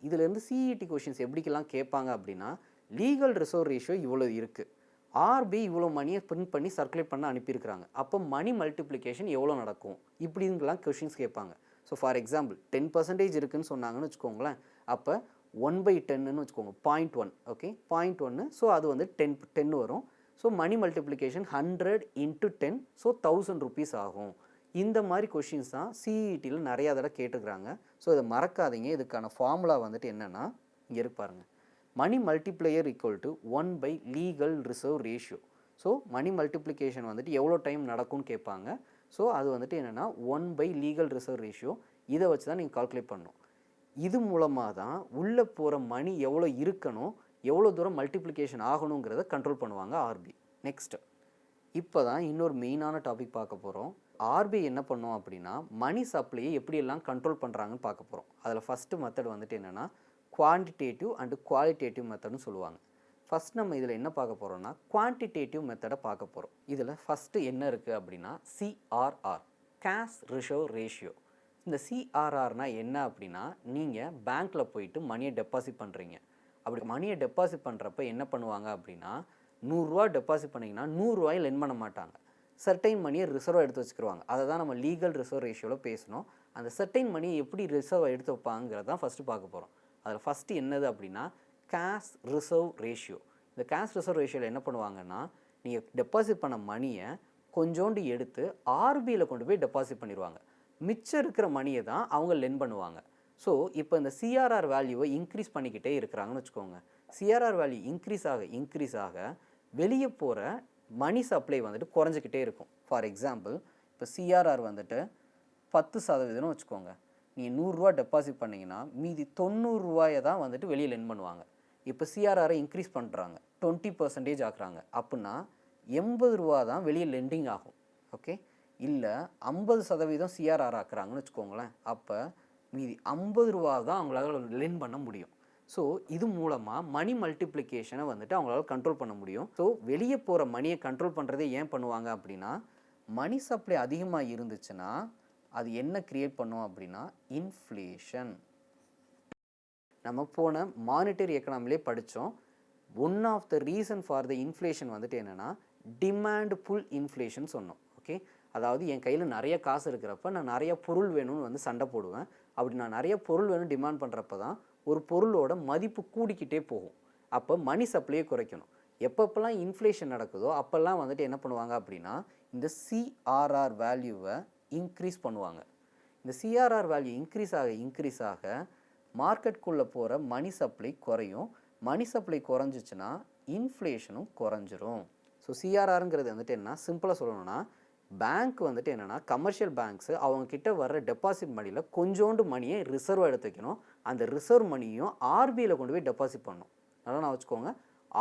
இதுலேருந்து சிஇடி கொஷின்ஸ் எப்படிக்கெல்லாம் கேட்பாங்க அப்படின்னா, லீகல் ரிசர்வ் ரேஷியோ இவ்வளோ இருக்குது, ஆர்பிஐ இவ்வளோ மணியை பிரிண்ட் பண்ணி சர்க்குலேட் பண்ண அனுப்பியிருக்கிறாங்க, அப்போ மணி மல்டிப்ளிகேஷன் எவ்வளோ நடக்கும் இப்படிங்கலாம் கொஷின்ஸ் கேட்பாங்க. ஸோ ஃபார் எக்ஸாம்பிள் 10% இருக்குதுன்னு சொன்னாங்கன்னு வச்சுக்கோங்களேன், அப்போ 1/10ன்னு வச்சுக்கோங்க, 0.1. ஓகே, 0.1, ஸோ அது வந்து 10 வரும். So money multiplication 100 × 10, so 1000 rupees ஆகும். இந்த மாதிரி கொஷின்ஸ் தான் சிஇடியில் நிறையா தடவை கேட்டுக்கிறாங்க. ஸோ இதை மறக்காதீங்க. இதுக்கான ஃபார்முலா வந்துட்டு என்னென்னா, இங்கே இருக்கு பாருங்கள், money multiplier equal to 1 legal reserve ratio. So money multiplication வந்துட்டு எவ்வளோ டைம் நடக்கும்னு கேட்பாங்க. ஸோ அது வந்துட்டு என்னென்னா 1 லீகல் ரிசர்வ் ரேஷியோ. இதை வச்சு தான் நீங்கள் கால்குலேட் பண்ணணும். இது மூலமாக தான் உள்ளே போகிற மணி எவ்வளோ இருக்கணும், எவ்வளோ தூரம் மல்டிப்ளிகேஷன் ஆகணுங்கிறத கண்ட்ரோல் பண்ணுவாங்க ஆர்பிஐ. நெக்ஸ்ட்டு, இப்போ தான் இன்னொரு மெயினான டாபிக் பார்க்க போகிறோம். ஆர்பிஐ என்ன பண்ணோம் அப்படின்னா, மணி சப்ளையை எப்படியெல்லாம் கண்ட்ரோல் பண்ணுறாங்கன்னு பார்க்க போகிறோம். அதில் ஃபஸ்ட்டு மெத்தட் வந்துட்டு என்னென்னா, குவான்டிடேட்டிவ் அண்டு குவாலிட்டேட்டிவ் மெத்தட்னு சொல்லுவாங்க. ஃபஸ்ட் நம்ம இதில் என்ன பார்க்க போகிறோம்னா, குவான்டிடேட்டிவ் மெத்தடை பார்க்க போகிறோம். இதில் ஃபஸ்ட்டு என்ன இருக்குது அப்படின்னா, சிஆர்ஆர், கேஷ் ரிசர்வ் ரேஷியோ. இந்த சிஆர்ஆர்னால் என்ன அப்படின்னா, நீங்கள் பேங்க்கில் போயிட்டு மணியை டெபாசிட் பண்ணுறீங்க. அப்படி மணியை டெபாசிட் பண்ணுறப்ப என்ன பண்ணுவாங்க அப்படின்னா, 100 ரூபா டெபாசிட் பண்ணிங்கன்னா 100 ரூபாயை லென் பண்ண மாட்டாங்க. சர்டைன் மணியை ரிசர்வாக எடுத்து வச்சுக்கிடுவாங்க. அதை தான் நம்ம லீகல் ரிசர்வ் ரேஷியோவில் பேசணும். அந்த சர்டைன் மணியை எப்படி ரிசர்வ் எடுத்து வைப்பாங்கிறது தான் ஃபஸ்ட்டு பார்க்க போகிறோம். அதில் ஃபஸ்ட்டு என்னது அப்படின்னா, கேஷ் ரிசர்வ் ரேஷியோ. இந்த கேஷ் ரிசர்வ் ரேஷியோவில் என்ன பண்ணுவாங்கன்னா, நீங்கள் டெபாசிட் பண்ண மணியை கொஞ்சோண்டு எடுத்து ஆர்பியில் கொண்டு போய் டெபாசிட் பண்ணிடுவாங்க. மிச்சம் இருக்கிற மணியை தான் அவங்க லென் பண்ணுவாங்க. ஸோ இப்போ இந்த சிஆர்ஆர் வேல்யூவை இன்க்ரீஸ் பண்ணிக்கிட்டே இருக்கிறாங்கன்னு வச்சுக்கோங்க. சிஆர்ஆர் வேல்யூ இன்க்ரீஸ் ஆக வெளியே போகிற மணி சப்ளை வந்துட்டு குறைஞ்சிக்கிட்டே இருக்கும். ஃபார் எக்ஸாம்பிள், இப்போ சிஆர்ஆர் வந்துட்டு 10% வச்சுக்கோங்க. நீங்கள் 100 டெபாசிட் பண்ணிங்கன்னா மீதி 90 தான் வந்துட்டு வெளியே லென் பண்ணுவாங்க. இப்போ சிஆர்ஆரை இன்க்ரீஸ் பண்ணுறாங்க, 20% ஆக்குறாங்க. அப்படின்னா 80 தான் வெளியே லெண்டிங் ஆகும். ஓகே, இல்லை 50% சிஆர்ஆர் ஆக்குறாங்கன்னு வச்சுக்கோங்களேன். அப்போ மீதி 50 தான் அவங்களால லென் பண்ண முடியும். ஸோ இது மூலமாக மணி மல்டிப்ளிகேஷனை வந்துட்டு அவங்களால கண்ட்ரோல் பண்ண முடியும். ஸோ வெளியே போகிற மணியை கண்ட்ரோல் பண்ணுறதே ஏன் பண்ணுவாங்க அப்படின்னா, மணி சப்ளை அதிகமாக இருந்துச்சுன்னா அது என்ன கிரியேட் பண்ணும் அப்படின்னா இன்ஃப்ளேஷன். நம்ம போன மானிட்டரி எக்கனாமிலே படித்தோம். One of the reason for the inflation வந்துட்டு என்னென்னா டிமாண்ட் புல் இன்ஃப்ளேஷன் சொன்னோம். ஓகே, அதாவது என் கையில் நிறைய காசு இருக்கிறப்ப நான் நிறைய பொருள் வேணும்னு வந்து சண்டை போடுவேன். அப்படி நான் நிறைய பொருள் வேணும் டிமாண்ட் பண்ணுறப்ப தான் ஒரு பொருளோட மதிப்பு கூடிக்கிட்டே போகும். அப்போ மணி சப்ளையே குறைக்கணும். எப்பப்பெல்லாம் இன்ஃப்ளேஷன் நடக்குதோ அப்போல்லாம் வந்துட்டு என்ன பண்ணுவாங்க அப்படின்னா இந்த சிஆர்ஆர் வேல்யூவை இன்க்ரீஸ் பண்ணுவாங்க. இந்த சிஆர்ஆர் வேல்யூ இன்க்ரீஸ் ஆக மார்க்கெட்டுக்குள்ளே போகிற மணி சப்ளை குறையும். மணி சப்ளை குறைஞ்சிச்சுன்னா இன்ஃப்ளேஷனும் குறைஞ்சிரும். ஸோ சிஆர்ஆருங்கிறது வந்துட்டு என்ன, சிம்பிளாக சொல்லணும்னா பேங்க் வந்துட்டு என்னென்னா கமர்ஷியல் பேங்க்ஸு அவங்கக்கிட்ட வர்ற டெபாசிட் மணியில் கொஞ்சோண்டு மணியை ரிசர்வ் எடுத்து வைக்கணும். அந்த ரிசர்வ் மணியும் ஆர்பிஐயில் கொண்டு போய் டெபாசிட் பண்ணணும். நல்லா நான் வச்சுக்கோங்க,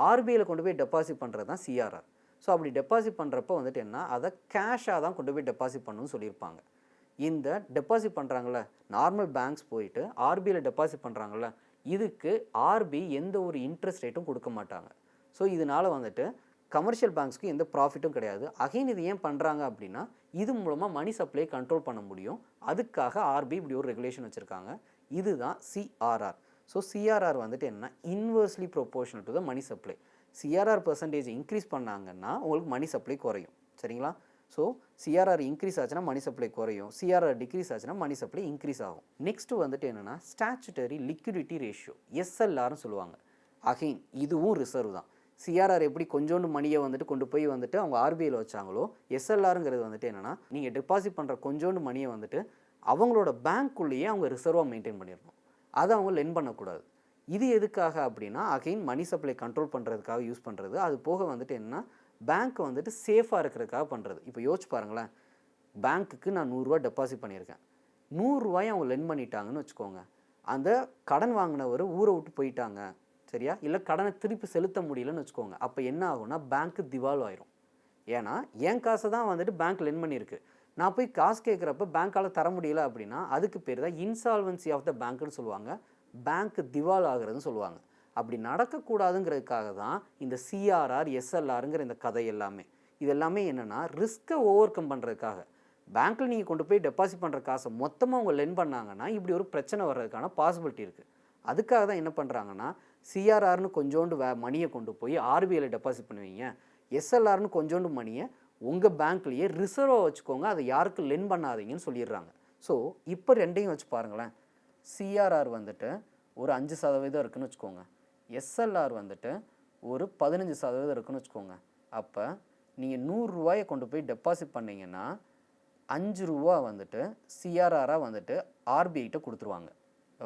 ஆர்பிஐயில் கொண்டு போய் டெபாசிட் பண்ணுறது தான் சிஆர்ஆர். ஸோ அப்படி டெபாசிட் பண்ணுறப்ப வந்துட்டு என்ன, அதை கேஷாக தான் கொண்டு போய் டெபாசிட் பண்ணணும்னு சொல்லியிருப்பாங்க. இந்த டெபாசிட் பண்ணுறாங்கள நார்மல் பேங்க்ஸ் போயிட்டு ஆர்பிஐயில் டெபாசிட் பண்ணுறாங்கள, இதுக்கு ஆர்பிஐ எந்த ஒரு இன்ட்ரெஸ்ட் ரேட்டும் கொடுக்க மாட்டாங்க. ஸோ இதனால் வந்துட்டு கமர்ஷியல் பேங்க்ஸ்க்கு எந்த ப்ராஃபிட்டும் கிடையாது. அகைன் இது ஏன் பண்ணுறாங்க அப்படின்னா இது மூலமாக மணி சப்ளையை கண்ட்ரோல் பண்ண முடியும். அதுக்காக ஆர்பிஐ இப்படி ஒரு ரெகுலேஷன் வச்சுருக்காங்க. இதுதான் சிஆர்ஆர். ஸோ சிஆர்ஆர் வந்துட்டு என்ன, inversely proportional to the money supply. CRR percentage increase பண்ணாங்கன்னா உங்களுக்கு மணி சப்ளை குறையும். சரிங்களா? ஸோ சிஆர்ஆர் இன்க்ரீஸ் ஆச்சுன்னா மணி சப்ளை குறையும், சிஆர்ஆர் டிக்ரீஸ் ஆச்சுன்னா மணி சப்ளை இன்க்ரீஸ் ஆகும். நெக்ஸ்ட்டு வந்துட்டு என்னென்னா ஸ்டாச்சுட்டரி லிக்விடிட்டி ரேஷியோ, எஸ்எல்ஆர்னு சொல்லுவாங்க. அகைன் இதுவும் ரிசர்வ் தான். சிஆர்ஆர் எப்படி கொஞ்சோண்டு மணியை வந்துட்டு கொண்டு போய் வந்துட்டு அவங்க ஆர்பிஐயில் வச்சாங்களோ, எஸ்எல்ஆருங்கிறது வந்துட்டு என்னென்னா நீங்கள் டெபாசிட் பண்ணுற கொஞ்சோண்டு மணியை வந்துட்டு அவங்களோட பேங்க்குள்ளேயே அவங்க ரிசர்வாக மெயின்டைன் பண்ணிடணும். அதை அவங்க லென் பண்ணக்கூடாது. இது எதுக்காக அப்படின்னா அகைன் மணி சப்ளை கண்ட்ரோல் பண்ணுறதுக்காக யூஸ் பண்ணுறது. அது போக வந்துட்டு என்னென்னா பேங்க் வந்துட்டு சேஃபாக இருக்கிறதுக்காக பண்ணுறது. இப்போ யோசிச்சு பாருங்களேன், பேங்க்குக்கு நான் 100 டெபாசிட் பண்ணியிருக்கேன், 100 அவங்க லென் பண்ணிட்டாங்கன்னு வச்சுக்கோங்க. அந்த கடன் வாங்கினவர் ஊரை விட்டு போயிட்டாங்க, சரியா, இல்லை கடனை திருப்பி செலுத்த முடியலன்னு வச்சுக்கோங்க. அப்போ என்ன ஆகும்னா பேங்க்கு திவால்வ் ஆயிரும். ஏன்னா என் காசை தான் வந்துட்டு பேங்க் லென் பண்ணியிருக்கு, நான் போய் காசு கேட்குறப்ப பேங்க்கால் தர முடியல அப்படின்னா அதுக்கு பேர் தான் இன்சால்வன்சி ஆஃப் த பேங்க்னு சொல்லுவாங்க, பேங்க் திவால் ஆகுறதுன்னு சொல்லுவாங்க. அப்படி நடக்கக்கூடாதுங்கிறதுக்காக தான் இந்த சிஆர்ஆர் எஸ்எல்ஆருங்கிற இந்த கதை எல்லாமே. இது எல்லாமே என்னென்னா ரிஸ்க்கை ஓவர் கம் பண்ணுறதுக்காக. பேங்க்கில் நீங்கள் கொண்டு போய் டெபாசிட் பண்ணுற காசை மொத்தமாக அவங்க லென் பண்ணாங்கன்னா இப்படி ஒரு பிரச்சனை வர்றதுக்கான பாசிபிலிட்டி இருக்குது. அதுக்காக தான் என்ன பண்ணுறாங்கன்னா சிஆர்ஆர்னு கொஞ்சோண்டு மணியை கொண்டு போய் ஆர்பிஐயில் டெபாசிட் பண்ணுவீங்க, எஸ்எல்ஆர்னு கொஞ்சோண்டு மணியை உங்கள் பேங்க்லேயே ரிசர்வாக வச்சுக்கோங்க, அதை யாருக்கும் லென் பண்ணாதீங்கன்னு சொல்லிடுறாங்க. ஸோ இப்போ ரெண்டையும் வச்சு பாருங்களேன், சிஆர்ஆர் வந்துட்டு ஒரு 5% இருக்குதுன்னு வச்சுக்கோங்க, எஸ்எல்ஆர் வந்துட்டு ஒரு 15% இருக்குதுன்னு வச்சுக்கோங்க. அப்போ நீங்கள் 100 கொண்டு போய் டெபாசிட் பண்ணிங்கன்னா 5 ரூபா வந்துட்டு சிஆர்ஆராக வந்துட்டு ஆர்பிஐட்ட கொடுத்துருவாங்க.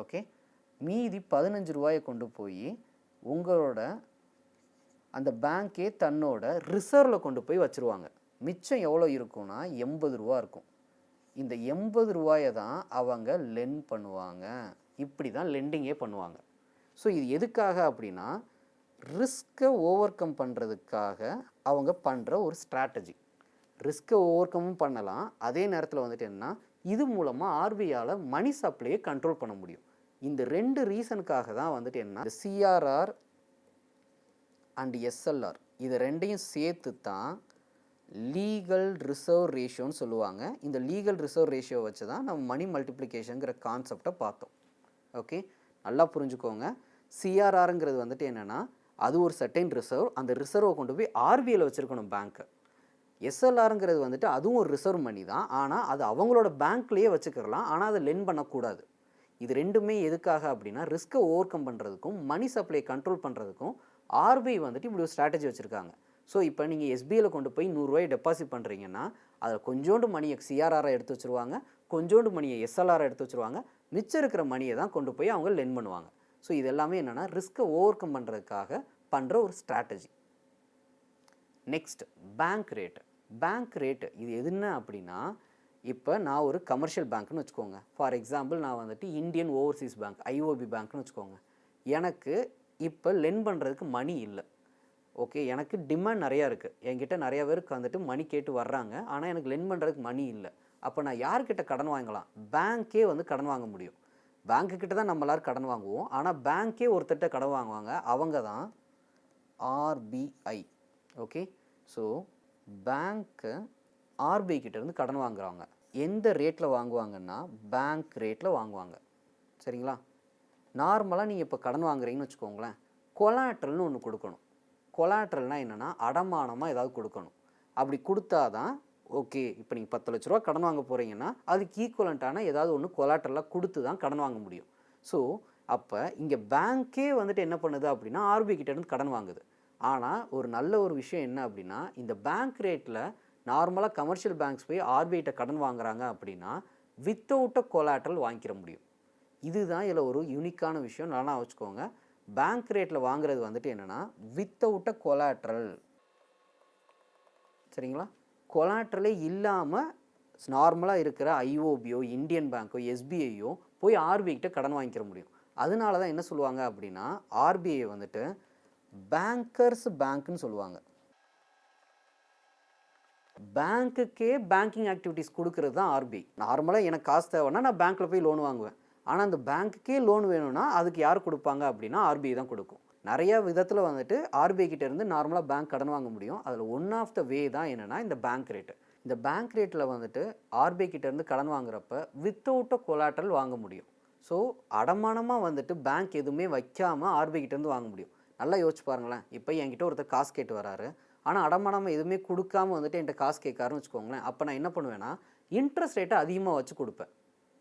ஓகே, மீதி 15 கொண்டு போய் உங்களோட அந்த பேங்க்கே தன்னோட ரிசர்வில் கொண்டு போய் வச்சுருவாங்க. மிச்சம் எவ்வளோ இருக்கும்னா 80 இருக்கும். இந்த 80 தான் அவங்க லென் பண்ணுவாங்க. இப்படி தான் லெண்டிங்கே பண்ணுவாங்க. ஸோ இது எதுக்காக அப்படின்னா ரிஸ்க்கை ஓவர் கம் பண்ணுறதுக்காக அவங்க பண்ணுற ஒரு ஸ்ட்ராட்டஜி. ரிஸ்க்கை ஓவர் கம்மும் பண்ணலாம், அதே நேரத்தில் வந்துட்டு என்னன்னா இது மூலமாக ஆர்பிஐயால் மணி சப்ளையை கண்ட்ரோல் பண்ண முடியும். இந்த 2 ரீசனுக்காக தான் வந்துட்டு என்ன சிஆர்ஆர் அண்ட் எஸ்எல்ஆர் இது ரெண்டையும் சேர்த்து தான் லீகல் ரிசர்வ் ரேஷியோன்னு சொல்லுவாங்க. இந்த லீகல் ரிசர்வ் ரேஷியோ வச்சு தான் நம்ம மணி மல்டிப்ளிகேஷனுங்கிற கான்செப்டை பார்த்தோம். ஓகே, நல்லா புரிஞ்சுக்கோங்க. சிஆர்ஆருங்கிறது வந்துட்டு என்னென்னா அது ஒரு சர்டைன் ரிசர்வ், அந்த ரிசர்வை கொண்டு போய் ஆர்பிஐயில் வச்சுருக்கணும் பேங்க்கு. எஸ்எல்ஆருங்கிறது வந்துட்டு அதுவும் ஒரு ரிசர்வ் மணி தான், ஆனால் அது அவங்களோட பேங்க்லேயே வச்சுக்கலாம், ஆனால் அதை லென் பண்ணக்கூடாது. இது ரெண்டுமே எதுக்காக அப்படின்னா ரிஸ்க்கை ஓவர் கம் பண்ணுறதுக்கும் மணி சப்ளை கண்ட்ரோல் பண்ணுறதுக்கும் ஆர்பிஐ வந்துட்டு இப்படி ஒரு ஸ்ட்ராட்டஜி வச்சுருக்காங்க. ஸோ இப்போ நீங்கள் எஸ்பிஐயில் கொண்டு போய் 100 டெபாசிட் பண்ணுறீங்கன்னா அதில் கொஞ்சோண்டு மணியை சிஆர்ஆரை எடுத்து வச்சுருவாங்க, கொஞ்சோண்டு மணியை எஸ்எல்ஆரை எடுத்து வச்சுருவாங்க, மிச்சம் இருக்கிற மணியை தான் கொண்டு போய் அவங்க லென் பண்ணுவாங்க. ஸோ இது எல்லாமே என்னென்னா ரிஸ்க்கை ஓவர் கம் பண்ணுறதுக்காக பண்ணுற ஒரு strategy. Next bank rate. Bank rate இது எதுன்னா அப்படின்னா, இப்போ நான் ஒரு கமர்ஷியல் பேங்க்னு வச்சுக்கோங்க. ஃபார் எக்ஸாம்பிள் நான் வந்துட்டு இந்தியன் ஓவர்சீஸ் பேங்க் ஐஓபி பேங்க்னு வச்சுக்கோங்க. எனக்கு இப்போ லென் பண்ணுறதுக்கு மணி இல்லை. ஓகே, எனக்கு டிமாண்ட் நிறையா இருக்குது, என்கிட்ட நிறையா பேருக்கு வந்துட்டு மணி கேட்டு வர்றாங்க, ஆனால் எனக்கு லென் பண்ணுறதுக்கு மணி இல்லை. அப்போ நான் யார்கிட்ட கடன் வாங்கலாம்? பேங்க்கே வந்து கடன் வாங்க முடியும். பேங்க்குக்கிட்ட தான் நம்ம எல்லோரும் கடன் வாங்குவோம், ஆனால் பேங்க்கே ஒருத்தர்கிட்ட கடன் வாங்குவாங்க, அவங்க தான் ஆர்பிஐ. ஓகே, ஸோ பேங்க்கு ஆர்பிஐ கிட்டேருந்து கடன் வாங்குறாங்க. எந்த ரேட்டில் வாங்குவாங்கன்னா பேங்க் ரேட்டில் வாங்குவாங்க. சரிங்களா? நார்மலாக நீங்கள் இப்போ கடன் வாங்குறீங்கன்னு வச்சுக்கோங்களேன், கொலாட்ரல்னு ஒன்று கொடுக்கணும். கொலாட்ரல்னால் என்னென்னா அடமானமாக ஏதாவது கொடுக்கணும். அப்படி கொடுத்தா தான் ஓகே, இப்போ நீங்கள் 10 லட்ச ரூபா கடன் வாங்க போகிறீங்கன்னா அதுக்கு ஈக்குவலண்ட்டான ஏதாவது ஒன்று கொலாட்ரலாக கொடுத்து தான் கடன் வாங்க முடியும். ஸோ அப்போ இங்கே பேங்க்கே வந்துட்டு என்ன பண்ணுது அப்படின்னா ஆர்பிஐ கிட்டேருந்து கடன் வாங்குது. ஆனால் ஒரு நல்ல ஒரு விஷயம் என்ன அப்படின்னா, இந்த பேங்க் ரேட்டில் நார்மலாக கமர்ஷியல் பேங்க்ஸ் போய் ஆர்பிஐட்ட கடன் வாங்குறாங்க அப்படின்னா வித்தவுட் அ கொலாட்ரல் வாங்கிக்கிற முடியும். இதுதான் இதில் ஒரு யூனிக்கான விஷயம். நல்லா வச்சுக்கோங்க, பேங்க் ரேட்டில் வாங்குறது வந்துட்டு என்னென்னா வித்தவுட் அ கொலாட்ரல். சரிங்களா? கொலாட்ரலே இல்லாமல் நார்மலாக இருக்கிற ஐஓபியோ இந்தியன் பேங்க்கோ எஸ்பிஐயோ போய் ஆர்பிஐ கிட்ட கடன் வாங்கிக்கிற முடியும். அதனால தான் என்ன சொல்லுவாங்க அப்படின்னா ஆர்பிஐ வந்துட்டு பேங்கர்ஸ் பேங்க்னு சொல்லுவாங்க. பேங்க்குக்கே பேங்கிங் ஆக்டிவிட்டீஸ் கொடுக்கறது தான் ஆர்பிஐ. நார்மலாக எனக்கு காசு தேவைன்னா நான் பேங்க்கில் போய் லோன் வாங்குவேன், ஆனால் அந்த பேங்க்குக்கே லோன் வேணும்னா அதுக்கு யார் கொடுப்பாங்க அப்படின்னா ஆர்பிஐ தான் கொடுக்கும். நிறையா விதத்தில் வந்துட்டு ஆர்பிஐ கிட்டேருந்து நார்மலாக பேங்க் கடன் வாங்க முடியும். அதில் ஒன் ஆஃப் த வே தான் என்னென்னா இந்த பேங்க் ரேட்டு. இந்த பேங்க் ரேட்டில் வந்துட்டு ஆர்பிஐ கிட்டேருந்து கடன் வாங்குறப்ப வித்தவுட் அ கொலாட்ரல் வாங்க முடியும். ஸோ அடமானமாக வந்துட்டு பேங்க் எதுவுமே வைக்காமல் ஆர்பிஐ கிட்டேருந்து வாங்க முடியும். நல்லா யோசிச்சு பாருங்களேன், இப்போ என்கிட்ட ஒருத்தர் காசு கேட்டு வராரு, ஆனால் அடமானமாக எதுவுமே கொடுக்காமல் வந்துட்டு என்கிட்ட காசு கேட்காருன்னு வச்சுக்கோங்களேன். அப்போ நான் என்ன பண்ணுவேன்னா இன்ட்ரெஸ்ட் ரேட்டை அதிகமாக வச்சு கொடுப்பேன்.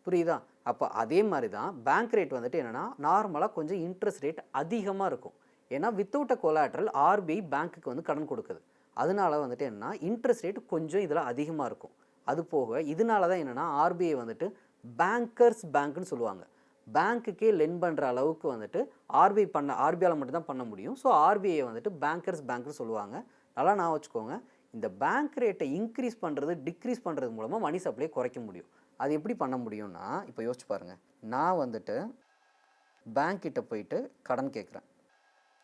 புரியுதா? அப்போ அதே மாதிரி தான் பேங்க் ரேட் வந்துட்டு என்னென்னா நார்மலாக கொஞ்சம் இன்ட்ரெஸ்ட் ரேட் அதிகமாக இருக்கும். ஏன்னா வித்தவுட் அ கொலாட்ரல் ஆர்பிஐ பேங்க்குக்கு வந்து கடன் கொடுக்குது. அதனால வந்துட்டு என்னென்னா இன்ட்ரெஸ்ட் ரேட் கொஞ்சம் இதில் அதிகமாக இருக்கும். அது போக இதனால தான் என்னென்னா ஆர்பிஐ வந்துட்டு பேங்கர்ஸ் பேங்க்னு சொல்லுவாங்க. பேங்க்குக்கே லென் பண்ணுற அளவுக்கு வந்துட்டு ஆர்பிஐயில் மட்டும் தான் பண்ண முடியும். ஸோ ஆர்பிஐ வந்துட்டு பேங்கர்ஸ் பேங்க்னு சொல்லுவாங்க. நல்லா நான் வச்சுக்கோங்க, இந்த பேங்க் ரேட்டை இன்க்ரீஸ் பண்ணுறது டிக்ரீஸ் பண்ணுறது மூலமாக மணி சப்ளையை குறைக்க முடியும். அது எப்படி பண்ண முடியும்னா, இப்போ யோசிச்சு பாருங்கள், நான் வந்துட்டு பேங்க் கிட்ட போயிட்டு கடன் கேட்குறேன்.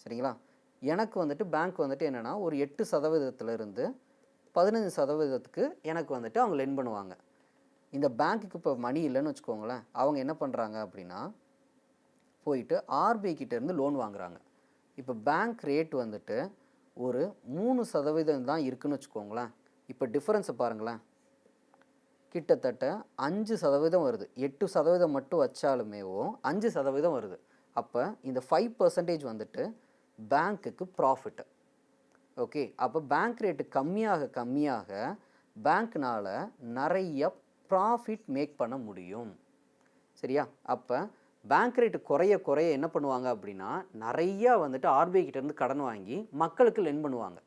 சரிங்களா? எனக்கு வந்துட்டு பேங்க் வந்துட்டு என்னென்னா ஒரு 8% 15% எனக்கு வந்துட்டு அவங்க லென் பண்ணுவாங்க. இந்த பேங்க்குக்கு இப்போ மணி இல்லைன்னு வச்சுக்கோங்களேன், அவங்க என்ன பண்ணுறாங்க அப்படின்னா போயிட்டு ஆர்பிஐ கிட்டேருந்து லோன் வாங்குறாங்க. இப்போ பேங்க் ரேட் வந்துட்டு ஒரு 3% தான் இருக்குதுன்னு வச்சுக்கோங்களேன். இப்போ டிஃப்ரென்ஸை பாருங்களேன், கிட்டத்தட்ட 5% வருது. 8% மட்டும் வச்சாலுமேவும் 5% வருது. அப்போ இந்த 5% வந்துட்டு பேங்க்குக்கு ப்ராஃபிட்டு. ஓகே, அப்போ பேங்க் ரேட்டு கம்மியாக பேங்க்னால் நிறைய ப்ராஃபிட் மேக் பண்ண முடியும். சரியா? அப்போ பேங்க் ரேட்டு குறைய என்ன பண்ணுவாங்க அப்படின்னா நிறையா வந்துட்டு ஆர்பிஐ கிட்டேருந்து கடன் வாங்கி மக்களுக்கு லென் பண்ணுவாங்க.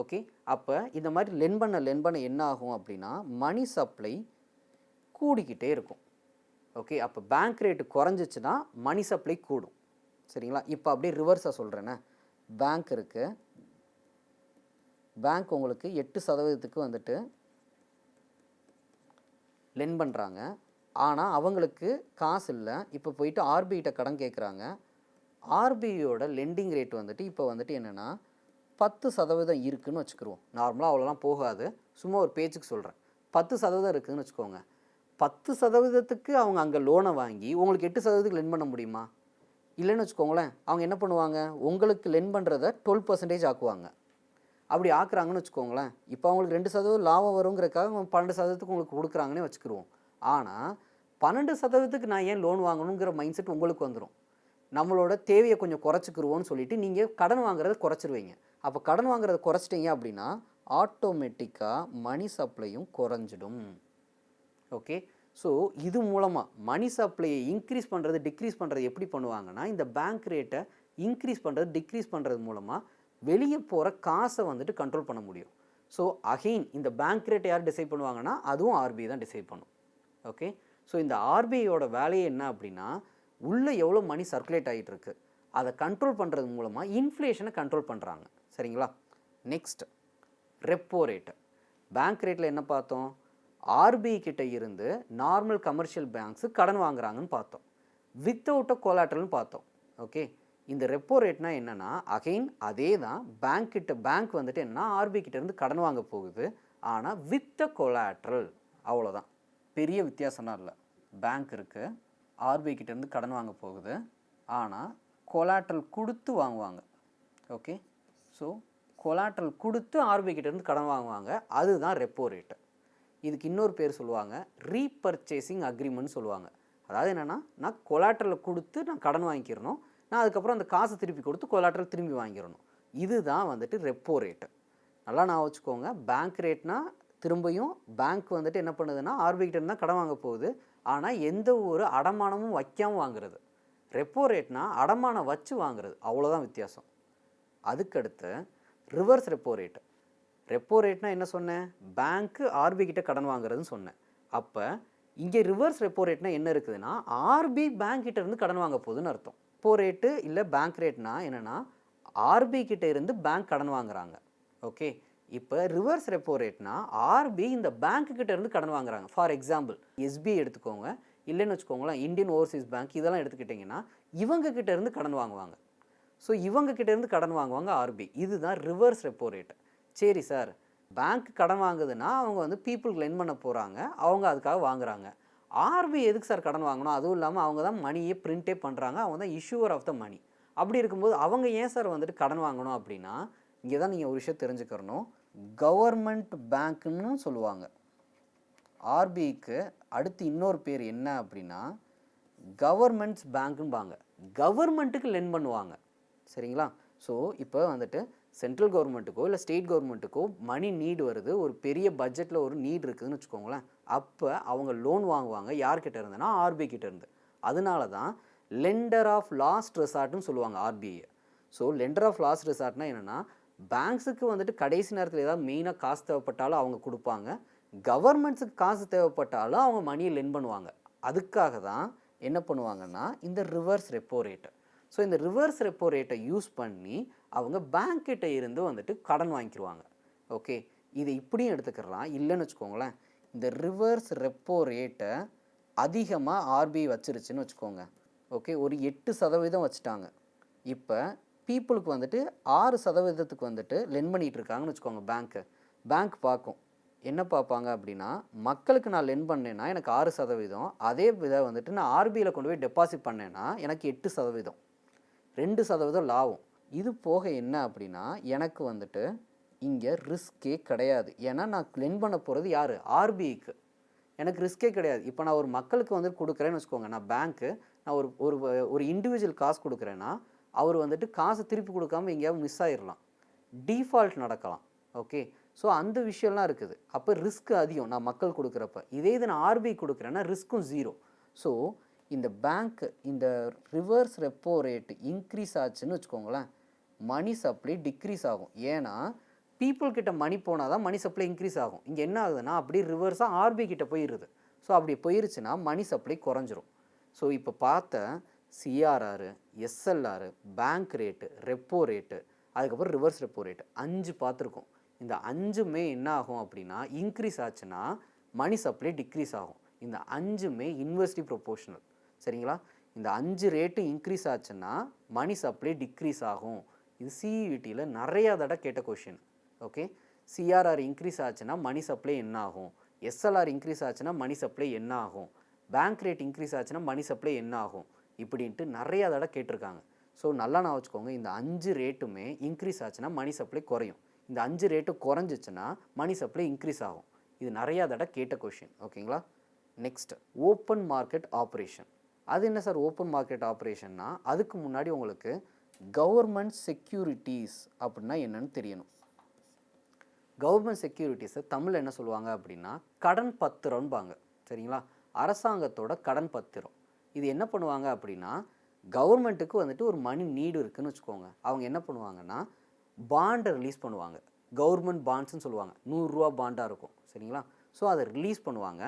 ஓகே, அப்போ இந்த மாதிரி லென் பண்ண என்ன ஆகும் அப்படின்னா மணி சப்ளை கூடிக்கிட்டே இருக்கும். ஓகே, அப்போ பேங்க் ரேட்டு குறைஞ்சிச்சுன்னா மணி சப்ளை கூடும். சரிங்களா? இப்போ அப்படியே ரிவர்ஸாக சொல்கிறேன்னே, பேங்க் இருக்குது, பேங்க் உங்களுக்கு 8% வந்துட்டு லென் பண்ணுறாங்க, ஆனால் அவங்களுக்கு காசு இல்லை. இப்போ போயிட்டு ஆர்பிஐட்ட கடன் கேட்குறாங்க. ஆர்பிஐயோட லெண்டிங் ரேட் வந்துட்டு இப்போ வந்துட்டு என்னென்னா 10% இருக்குதுன்னு வச்சுக்கிருவோம். நார்மலாக அவ்வளோலாம் போகாது, சும்மா ஒரு பேச்சுக்கு சொல்கிறேன். 10% இருக்குதுன்னு வச்சுக்கோங்க. 10%க்கு அவங்க அங்கே லோனை வாங்கி உங்களுக்கு 8% லென் பண்ண முடியுமா? இல்லைன்னு வச்சுக்கோங்களேன். அவங்க என்ன பண்ணுவாங்க, உங்களுக்கு லென் பண்ணுறத 12% ஆக்குவாங்க. அப்படி ஆக்குறாங்கன்னு வச்சுக்கோங்களேன், இப்போ அவங்களுக்கு 2% லாபம் வருங்கிறதுக்காக 12%க்கு உங்களுக்கு கொடுக்குறாங்கன்னே வச்சுக்கிருவோம். ஆனால் 12%க்கு நான் ஏன் லோன் வாங்கணுங்கிற மைண்ட் செட் உங்களுக்கு வந்துடும். நம்மளோட தேவையை கொஞ்சம் குறைச்சிக்கிருவோன்னு சொல்லிவிட்டு நீங்கள் கடன் வாங்குறத குறைச்சிருவீங்க. அப்போ கடன் வாங்குறத குறைச்சிட்டிங்க அப்படின்னா ஆட்டோமேட்டிக்காக மணி சப்ளையும் குறைஞ்சிடும். ஓகே, ஸோ இது மூலமாக மணி சப்ளையை இன்க்ரீஸ் பண்ணுறது டிக்ரீஸ் பண்ணுறது எப்படி பண்ணுவாங்கன்னா இந்த பேங்க் ரேட்டை இன்க்ரீஸ் பண்ணுறது டிக்ரீஸ் பண்ணுறது மூலமாக வெளியே போகிற காசை வந்துட்டு கண்ட்ரோல் பண்ண முடியும். ஸோ அகெயின் இந்த பேங்க் ரேட்டை யார் டிசைட் பண்ணுவாங்கன்னா அதுவும் ஆர்பிஐ தான் டிசைட் பண்ணும். ஓகே, ஸோ இந்த ஆர்பிஐயோட வேலையை என்ன அப்படின்னா உள்ளே எவ்வளோ மணி சர்க்குலேட் ஆகிட்டு இருக்கு அதை கண்ட்ரோல் பண்ணுறது மூலமாக இன்ஃப்ளேஷனை கண்ட்ரோல் பண்ணுறாங்க. சரிங்களா? Next repo rate. பேங்க் ரேட்டில் என்ன பார்த்தோம்? ஆர்பிஐ கிட்ட இருந்து நார்மல் கமர்ஷியல் பேங்க்ஸு கடன் வாங்குறாங்கன்னு பார்த்தோம். வித்தவுட் அ கொலாட்ரல்னு பார்த்தோம். ஓகே, இந்த ரெப்போ ரேட்னா என்னென்னா அகெயின் அதே தான் பேங்க் வந்துட்டு என்ன ஆர்பிஐ கிட்ட இருந்து கடன் வாங்க போகுது, ஆனால் வித் அ கொலாட்ரல். அவ்வளோதான், பெரிய வித்தியாசம்னா இல்லை. பேங்க் இருக்குது, ஆர்பிஐ கிட்டேருந்து கடன் வாங்க போகுது, ஆனால் கொலாட்ரல் கொடுத்து வாங்குவாங்க. ஓகே, ஸோ கொலாட்ரல் கொடுத்து ஆர்பிஐ கிட்டேருந்து கடன் வாங்குவாங்க, அதுதான் ரெப்போ ரேட்டு. இதுக்கு இன்னொரு பேர் சொல்லுவாங்க ரீபர்ச்சேசிங் அக்ரிமெண்ட் சொல்லுவாங்க. அதாவது என்னென்னா நான் கொலாட்ரலை கொடுத்து நான் கடன் வாங்கிக்கிறணும், நான் அதுக்கப்புறம் அந்த காசு திருப்பி கொடுத்து கொலாட்ரல் திரும்பி வாங்கிடணும். இதுதான் வந்துட்டு ரெப்போ ரேட்டு. நல்லா நான் வச்சுக்கோங்க, பேங்க் ரேட்னா திரும்பியும் பேங்க் வந்துட்டு என்ன பண்ணுதுன்னா ஆர்பிஐ கிட்ட தான் கடன் வாங்க போகுது, ஆனால் எந்த ஒரு அடமானமும் வைக்காமல் வாங்குறது. ரெப்போ ரேட்னா அடமானம் வச்சு வாங்குறது, அவ்வளோதான் வித்தியாசம். அதுக்கடுத்து ரிவர்ஸ் ரெப்போ ரேட்டு. ரெப்போ ரேட்னா என்ன சொன்னேன்? பேங்க்கு ஆர்பிஐ கிட்ட கடன் வாங்குறதுன்னு சொன்னேன். அப்போ இங்கே ரிவர்ஸ் ரெப்போ ரேட்னா என்ன இருக்குதுன்னா ஆர்பிஐ பேங்க் கிட்ட இருந்து கடன் வாங்க போகுதுன்னு அர்த்தம். ரெப்போ ரேட்டு இல்லை பேங்க் ரேட்னா என்னென்னா ஆர்பிஐ கிட்ட இருந்து பேங்க் கடன் வாங்குறாங்க. ஓகே, இப்போ ரிவர்ஸ் ரெப்போ ரேட்னா ஆர்பிஐ இந்த பேங்க் கிட்ட இருந்து கடன் வாங்குறாங்க. ஃபார் எக்ஸாம்பிள் எஸ்பிஐ எடுத்துக்கோங்க, இல்லைன்னு வச்சுக்கோங்களேன் இந்தியன் ஓவர்சீஸ் பேங்க், இதெல்லாம் எடுத்துக்கிட்டிங்கன்னா இவங்க கிட்ட இருந்து கடன் வாங்குவாங்க. ஸோ இவங்க கிட்ட இருந்து கடன் வாங்குவாங்க ஆர்பிஐ. இதுதான் ரிவர்ஸ் ரெப்போ ரேட்டு. சரி சார், பேங்க் கடன் வாங்குதுன்னா அவங்க வந்து பீப்புளுக்கு லெண்ட் பண்ண போகிறாங்க, அவங்க அதுக்காக வாங்குறாங்க. ஆர்பிஐ எதுக்கு சார் கடன் வாங்கணும்? அதுவும் இல்லாமல் அவங்க தான் மணியே பிரிண்டே பண்ணுறாங்க, அவங்க தான் இஷ்யூவர் ஆஃப் த மணி. அப்படி இருக்கும்போது அவங்க ஏன் சார் வந்துட்டு கடன் வாங்கணும் அப்படின்னா, இங்கே தான் நீங்கள் ஒரு விஷயம் தெரிஞ்சுக்கிறணும். கவர்மெண்ட் பேங்க்குன்னு சொல்லுவாங்க. ஆர்பிஐக்கு அடுத்து இன்னொரு பேர் என்ன அப்படின்னா கவர்மெண்ட்ஸ் பேங்க்கும்பாங்க. கவர்மெண்ட்டுக்கு லெண்ட் பண்ணுவாங்க. சரிங்களா? ஸோ இப்போ வந்துட்டு சென்ட்ரல் கவர்மெண்ட்டுக்கோ இல்லை ஸ்டேட் கவர்மெண்ட்டுக்கோ மணி நீடு வருது, ஒரு பெரிய பட்ஜெட்டில் ஒரு நீடு இருக்குதுன்னு வச்சுக்கோங்களேன், அப்போ அவங்க லோன் வாங்குவாங்க. யார்கிட்ட இருந்துன்னா ஆர்பிஐ கிட்ட இருந்து. அதனால தான் லெண்டர் ஆஃப் லாஸ்ட் ரெசார்ட்னு சொல்லுவாங்க RBI. So lender of last ரெசார்ட்னா என்னென்னா பேங்க்ஸுக்கு வந்துட்டு கடைசி நேரத்தில் ஏதாவது மெயினாக காசு தேவைப்பட்டாலும் அவங்க கொடுப்பாங்க, கவர்மெண்ட்ஸுக்கு காசு தேவைப்பட்டாலும் அவங்க மணியை லெண்ட் பண்ணுவாங்க. அதுக்காக தான் என்ன பண்ணுவாங்கன்னா இந்த ரிவர்ஸ் ரெப்போ ரேட்டு. ஸோ இந்த ரிவர்ஸ் ரெப்போ ரேட்டை யூஸ் பண்ணி அவங்க பேங்க் கிட்ட இருந்து வந்துட்டு கடன் வாங்கிடுவாங்க. ஓகே, இதை இப்படியும் எடுத்துக்கலாம். இல்லைன்னு வச்சுக்கோங்களேன், இந்த ரிவர்ஸ் ரெப்போ ரேட்டை அதிகமாக ஆர்பிஐ வச்சிருச்சுன்னு வச்சுக்கோங்க. ஓகே, ஒரு 8% வச்சுட்டாங்க. இப்போ பீப்புளுக்கு வந்துட்டு 6% வந்துட்டு லெண்ட் பண்ணிகிட்டு இருக்காங்கன்னு வச்சுக்கோங்க. பேங்க் பார்க்கும், என்ன பார்ப்பாங்க அப்படின்னா மக்களுக்கு நான் லெண்ட் பண்ணேன்னா எனக்கு 6%, அதே இதை வந்துட்டு நான் ஆர்பிஐயில் கொண்டு போய் டெபாசிட் பண்ணேன்னா எனக்கு 8%, 2% லாபம். இது போக என்ன அப்படின்னா எனக்கு வந்துட்டு இங்கே ரிஸ்கே கிடையாது. ஏன்னா நான் லெண்ட் பண்ண போகிறது யார்? ஆர்பிஐக்கு. எனக்கு ரிஸ்கே கிடையாது. இப்போ நான் ஒரு மக்களுக்கு வந்து கொடுக்குறேன்னு வச்சுக்கோங்க, நான் பேங்க்கு நான் ஒரு இண்டிவிஜுவல் காசு கொடுக்குறேன்னா அவர் வந்துட்டு காசை திருப்பி கொடுக்காம எங்கேயாவது மிஸ் ஆகிடலாம், டிஃபால்ட் நடக்கலாம். ஓகே, ஸோ அந்த விஷயம்லாம் இருக்குது. அப்போ ரிஸ்க் அதிகம் நான் மக்கள் கொடுக்குறப்ப. இதே இது நான் ஆர்பிஐ கொடுக்குறேன்னா ரிஸ்க்கும் 0. ஸோ இந்த பேங்க் இந்த ரிவர்ஸ் ரெப்போ ரேட்டு இன்க்ரீஸ் ஆச்சுன்னு வச்சுக்கோங்களேன், மணி சப்ளை டிக்ரீஸ் ஆகும். ஏன்னா பீப்புள் கிட்ட மணி போனால் தான் மணி சப்ளை இன்க்ரீஸ் ஆகும். இங்கே என்ன ஆகுதுன்னா அப்படியே ரிவர்ஸாக ஆர்பிஐ கிட்ட போயிடுது. ஸோ அப்படி போயிருச்சுன்னா மணி சப்ளை குறைஞ்சிரும். ஸோ இப்போ பார்த்த CRR, SLR, bank rate, repo rate, அதுக்கப்புறம் ரிவர்ஸ் ரெப்போ ரேட்டு 5 பார்த்துருக்கோம். இந்த 5மே என்ன ஆகும் அப்படின்னா இன்க்ரீஸ் ஆச்சுன்னா மணி சப்ளை டிக்ரீஸ் ஆகும். இந்த 5மே இன்வெர்ஸ்லி ப்ரொபோர்ஷனல். சரிங்களா? இந்த 5 ரேட்டு இன்க்ரீஸ் ஆச்சுன்னா மணி சப்ளை டிக்ரீஸ் ஆகும். இது சிஇடியில் நிறையா தடவை கேட்ட கொஷின். ஓகே, சிஆர்ஆர் இன்க்ரீஸ் ஆச்சுன்னா மணி சப்ளை என்ன ஆகும், எஸ்எல்ஆர் இன்க்ரீஸ் ஆச்சுன்னா மணி சப்ளை என்ன ஆகும், பேங்க் ரேட் இன்க்ரீஸ் ஆச்சுன்னா மணி சப்ளை என்ன ஆகும், இப்படின்ட்டு நிறையா தடவை கேட்டிருக்காங்க. ஸோ நல்லா நான் வச்சுக்கோங்க, இந்த 5 ரேட்டுமே இன்க்ரீஸ் ஆச்சுன்னா மணி சப்ளை குறையும், இந்த 5 ரேட்டு குறைஞ்சிச்சுன்னா மணி சப்ளை இன்க்ரீஸ் ஆகும். இது நிறையா தடவை கேட்ட கொஷின். ஓகேங்களா? Next open market operation. அது என்ன சார் ஓப்பன் மார்க்கெட் ஆப்ரேஷன்னா, அதுக்கு முன்னாடி உங்களுக்கு கவர்மெண்ட் செக்யூரிட்டிஸ் அப்படின்னா என்னன்னு தெரியணும். கவர்மெண்ட் செக்யூரிட்டிஸை தமிழில் என்ன சொல்லுவாங்க அப்படின்னா கடன் பத்திரம்பாங்க. சரிங்களா? அரசாங்கத்தோட கடன் பத்திரம். இது என்ன பண்ணுவாங்க அப்படின்னா கவர்மெண்ட்டுக்கு வந்துட்டு ஒரு மணி நீடு இருக்குதுன்னு வச்சுக்கோங்க. அவங்க என்ன பண்ணுவாங்கன்னா பாண்டை ரிலீஸ் பண்ணுவாங்க. கவர்மெண்ட் பாண்ட்ஸ்னு சொல்லுவாங்க. 100 ரூபா பாண்டாக இருக்கும். சரிங்களா? ஸோ அதை ரிலீஸ் பண்ணுவாங்க.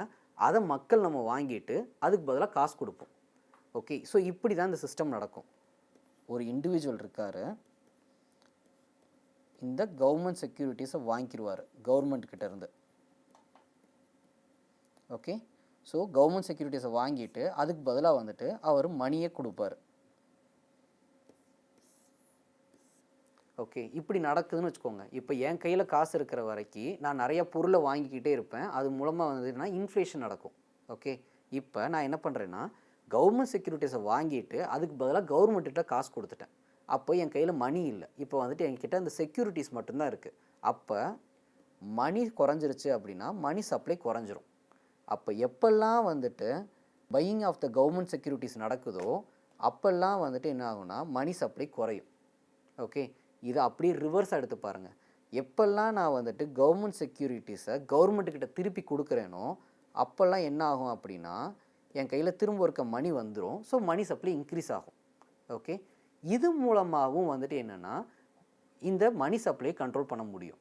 அதை மக்கள் நம்ம வாங்கிட்டு அதுக்கு பதிலாக காசு கொடுப்போம். ஓகே, ஸோ இப்படி தான் இந்த சிஸ்டம் நடக்கும். ஒரு இண்டிவிஜுவல் இருக்கார், இந்த கவர்மெண்ட் செக்யூரிட்டிஸை வாங்கிடுவார் கவர்மெண்ட் கிட்டேருந்து. ஓகே, ஸோ கவர்மெண்ட் செக்யூரிட்டிஸை வாங்கிட்டு அதுக்கு பதிலாக வந்துட்டு அவர் மணியை கொடுப்பார். ஓகே, இப்படி நடக்குதுன்னு வச்சுக்கோங்க. இப்போ என் கையில் காசு இருக்கிற வரைக்கும் நான் நிறைய பொருளை வாங்கிக்கிட்டே இருப்பேன். அது மூலமாக வந்துன்னா இன்ஃப்ளேஷன் நடக்கும். ஓகே, இப்போ நான் என்ன பண்ணுறேன்னா கவர்மெண்ட் செக்யூரிட்டிஸை வாங்கிட்டு அதுக்கு பதிலாக கவர்மெண்ட்டிட்ட காசு கொடுத்துட்டேன். அப்போ என் கையில் மணி இல்லை. இப்போ வந்துட்டு என்கிட்ட அந்த செக்யூரிட்டிஸ் மட்டும்தான் இருக்குது. அப்போ மணி குறைஞ்சிருச்சு அப்படின்னா மணி சப்ளை குறைஞ்சிரும். அப்போ எப்பெல்லாம் வந்துட்டு buying of the government securities நடக்குதோ அப்போல்லாம் வந்துட்டு என்ன ஆகும்னா மணி சப்ளை குறையும். ஓகே, இதை அப்படியே ரிவர்ஸாக எடுத்து பாருங்கள். எப்பெல்லாம் நான் வந்துட்டு கவர்மெண்ட் செக்யூரிட்டிஸை கவர்மெண்ட்டுக்கிட்ட திருப்பி கொடுக்குறேனோ அப்போல்லாம் என்ன ஆகும் அப்படின்னா என் கையில் திரும்ப இருக்க மணி வந்துடும். ஸோ மணி சப்ளை இன்க்ரீஸ் ஆகும். ஓகே, இது மூலமாகவும் வந்துட்டு என்னென்னா இந்த மணி சப்ளையை கண்ட்ரோல் பண்ண முடியும்.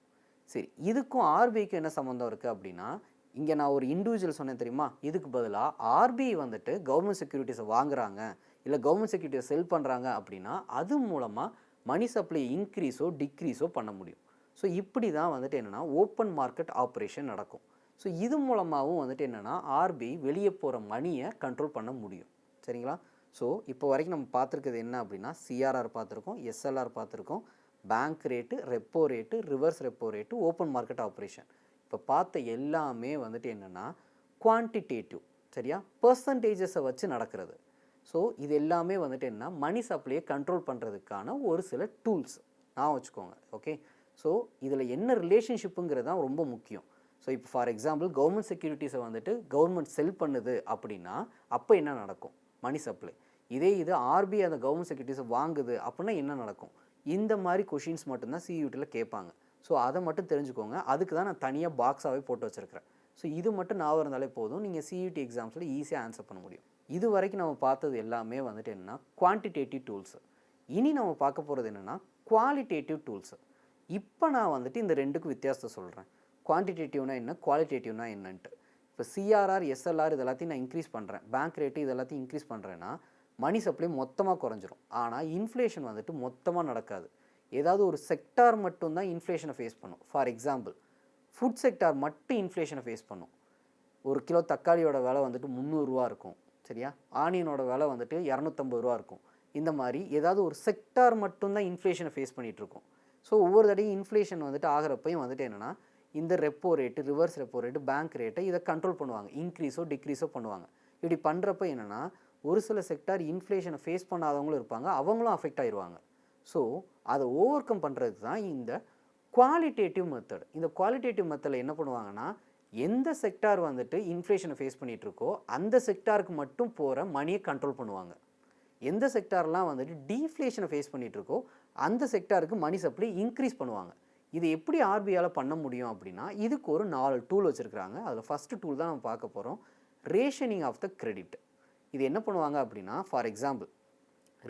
சரி, இதுக்கும் ஆர்பிஐக்கும் என்ன சம்மந்தம் இருக்குது அப்படின்னா, இங்கே நான் ஒரு இண்டிவிஜுவல் சொன்னேன் தெரியுமா, இதுக்கு பதிலாக ஆர்பிஐ வந்துட்டு கவர்மெண்ட் செக்யூரிட்டிஸை வாங்குறாங்க இல்லை கவர்மெண்ட் செக்யூரிட்டியை செல் பண்ணுறாங்க அப்படின்னா அது மூலமாக மணி சப்ளை இன்க்ரீஸோ டிக்ரீஸோ பண்ண முடியும். ஸோ இப்படி தான் வந்துட்டு என்னென்னா ஓப்பன் மார்க்கெட் ஆப்ரேஷன் நடக்கும். ஸோ இது மூலமாகவும் வந்துட்டு என்னென்னா ஆர்பிஐ வெளியே போகிற மணியை கண்ட்ரோல் பண்ண முடியும். சரிங்களா? ஸோ இப்போ வரைக்கும் நம்ம பார்த்துருக்கிறது என்ன அப்படின்னா சிஆர்ஆர் பார்த்துருக்கோம், எஸ்எல்ஆர் பார்த்துருக்கோம், bank rate, repo rate, reverse repo rate, open market operation. இப்போ பார்த்த எல்லாமே வந்துட்டு என்னென்னா குவான்டிடேட்டிவ், சரியா, பர்சன்டேஜஸை வச்சு நடக்கிறது. ஸோ இது எல்லாமே வந்துட்டு என்ன மணி சப்ளையை கண்ட்ரோல் பண்ணுறதுக்கான ஒரு சில டூல்ஸ் நான் வச்சுக்கோங்க. ஓகே, ஸோ இதில் என்ன ரிலேஷன்ஷிப்புங்கிறது தான் ரொம்ப முக்கியம். ஸோ இப்போ ஃபார் எக்ஸாம்பிள் கவர்மெண்ட் செக்யூரிட்டிஸை வந்துட்டு கவர்மெண்ட் செல் பண்ணுது அப்படின்னா அப்போ என்ன நடக்கும் மணி சப்ளை. இதே இது ஆர்பிஐ அந்த கவர்மெண்ட் செக்யூரிட்டிஸை வாங்குது அப்படின்னா என்ன நடக்கும். இந்த மாதிரி கொஷின்ஸ் மட்டும்தான் சியூடியில் கேட்பாங்க. ஸோ அதை மட்டும் தெரிஞ்சுக்கோங்க. அதுக்கு தான் நான் தனியாக பாக்ஸாகவே போட்டு வச்சுருக்கிறேன். ஸோ இது மட்டும் ஞாபகம் இருந்தாலே போதும், நீங்கள் சியூடி எக்ஸாம்ஸில் ஈஸியாக ஆன்சர் பண்ண முடியும். இது வரைக்கும் நம்ம பார்த்தது எல்லாமே வந்துட்டு என்னென்னா குவான்டிடேட்டிவ் டூல்ஸு. இனி நம்ம பார்க்க போகிறது என்னென்னா குவாலிட்டேட்டிவ் டூல்ஸு. இப்போ நான் வந்துட்டு இந்த ரெண்டுக்கும் வித்தியாசத்தை சொல்கிறேன். குவான்டிடேட்டிவ்னா என்ன, குவாலிட்டேட்டிவ்னா என்னன்ட்டு. இப்போ சிஆர்ஆர், எஸ்எல்ஆர் இது எல்லாத்தையும் நான் இன்க்ரீஸ் பண்ணுறேன், பேங்க் ரேட்டு இது எல்லாத்தையும் இன்க்ரீஸ் பண்ணுறேன்னா மணி சப்ளை மொத்தமாக குறைஞ்சிரும். ஆனால் இன்ஃப்ளேஷன் வந்துட்டு மொத்தமாக நடக்காது. ஏதாவது ஒரு செக்டார் மட்டும்தான் இன்ஃப்ளேஷனை ஃபேஸ் பண்ணும். ஃபார் எக்ஸாம்பிள் ஃபுட் செக்டார் மட்டும் இன்ஃப்ளேஷனை ஃபேஸ் பண்ணும். ஒரு கிலோ தக்காளியோட விலை வந்துட்டு 300 ரூபா இருக்கும், சரியா, ஆனியனோட விலை வந்துட்டு 250 ரூபா இருக்கும். இந்த மாதிரி ஏதாவது ஒரு செக்டார் மட்டும்தான் இன்ஃப்ளேஷனை ஃபேஸ் பண்ணிகிட்ருக்கும். ஸோ ஒவ்வொரு தடையும் இன்ஃப்ளேஷன் வந்துட்டு ஆகிறப்பையும் வந்துட்டு என்னென்னா இந்த repo rate, reverse repo rate, bank ரேட்டை இதை கண்ட்ரோல் பண்ணுவாங்க, இன்க்ரீஸோ டிக்ரீஸோ பண்ணுவாங்க. இப்படி பண்ணுறப்ப என்னென்னா ஒரு சில செக்டார் இன்ஃப்ளேஷனை ஃபேஸ் பண்ணாதவங்களும் இருப்பாங்க, அவங்களும் அஃபெக்ட் ஆயிடுவாங்க. ஸோ அதை ஓவர் கம் பண்ணுறதுக்கு தான் இந்த குவாலிட்டேட்டிவ் மெத்தட். இந்த குவாலிட்டேட்டிவ் மெத்தடில் என்ன பண்ணுவாங்கன்னா எந்த செக்டார் வந்துட்டு இன்ஃப்ளேஷனை ஃபேஸ் பண்ணிகிட்ருக்கோ அந்த செக்டாருக்கு மட்டும் போகிற மணியை கண்ட்ரோல் பண்ணுவாங்க. எந்த செக்டார்லாம் வந்துட்டு டீஃப்ளேஷனை ஃபேஸ் பண்ணிகிட்ருக்கோ அந்த செக்டாருக்கு மணி சப்ளை இன்க்ரீஸ் பண்ணுவாங்க. இது எப்படி ஆர்பிஐயால் பண்ண முடியும் அப்படின்னா இதுக்கு ஒரு 4 டூல் வச்சுருக்காங்க. அதில் ஃபஸ்ட்டு டூல் தான் நம்ம பார்க்க போகிறோம், ரேஷனிங் ஆஃப் த கிரெடிட். இது என்ன பண்ணுவாங்க அப்படின்னா for example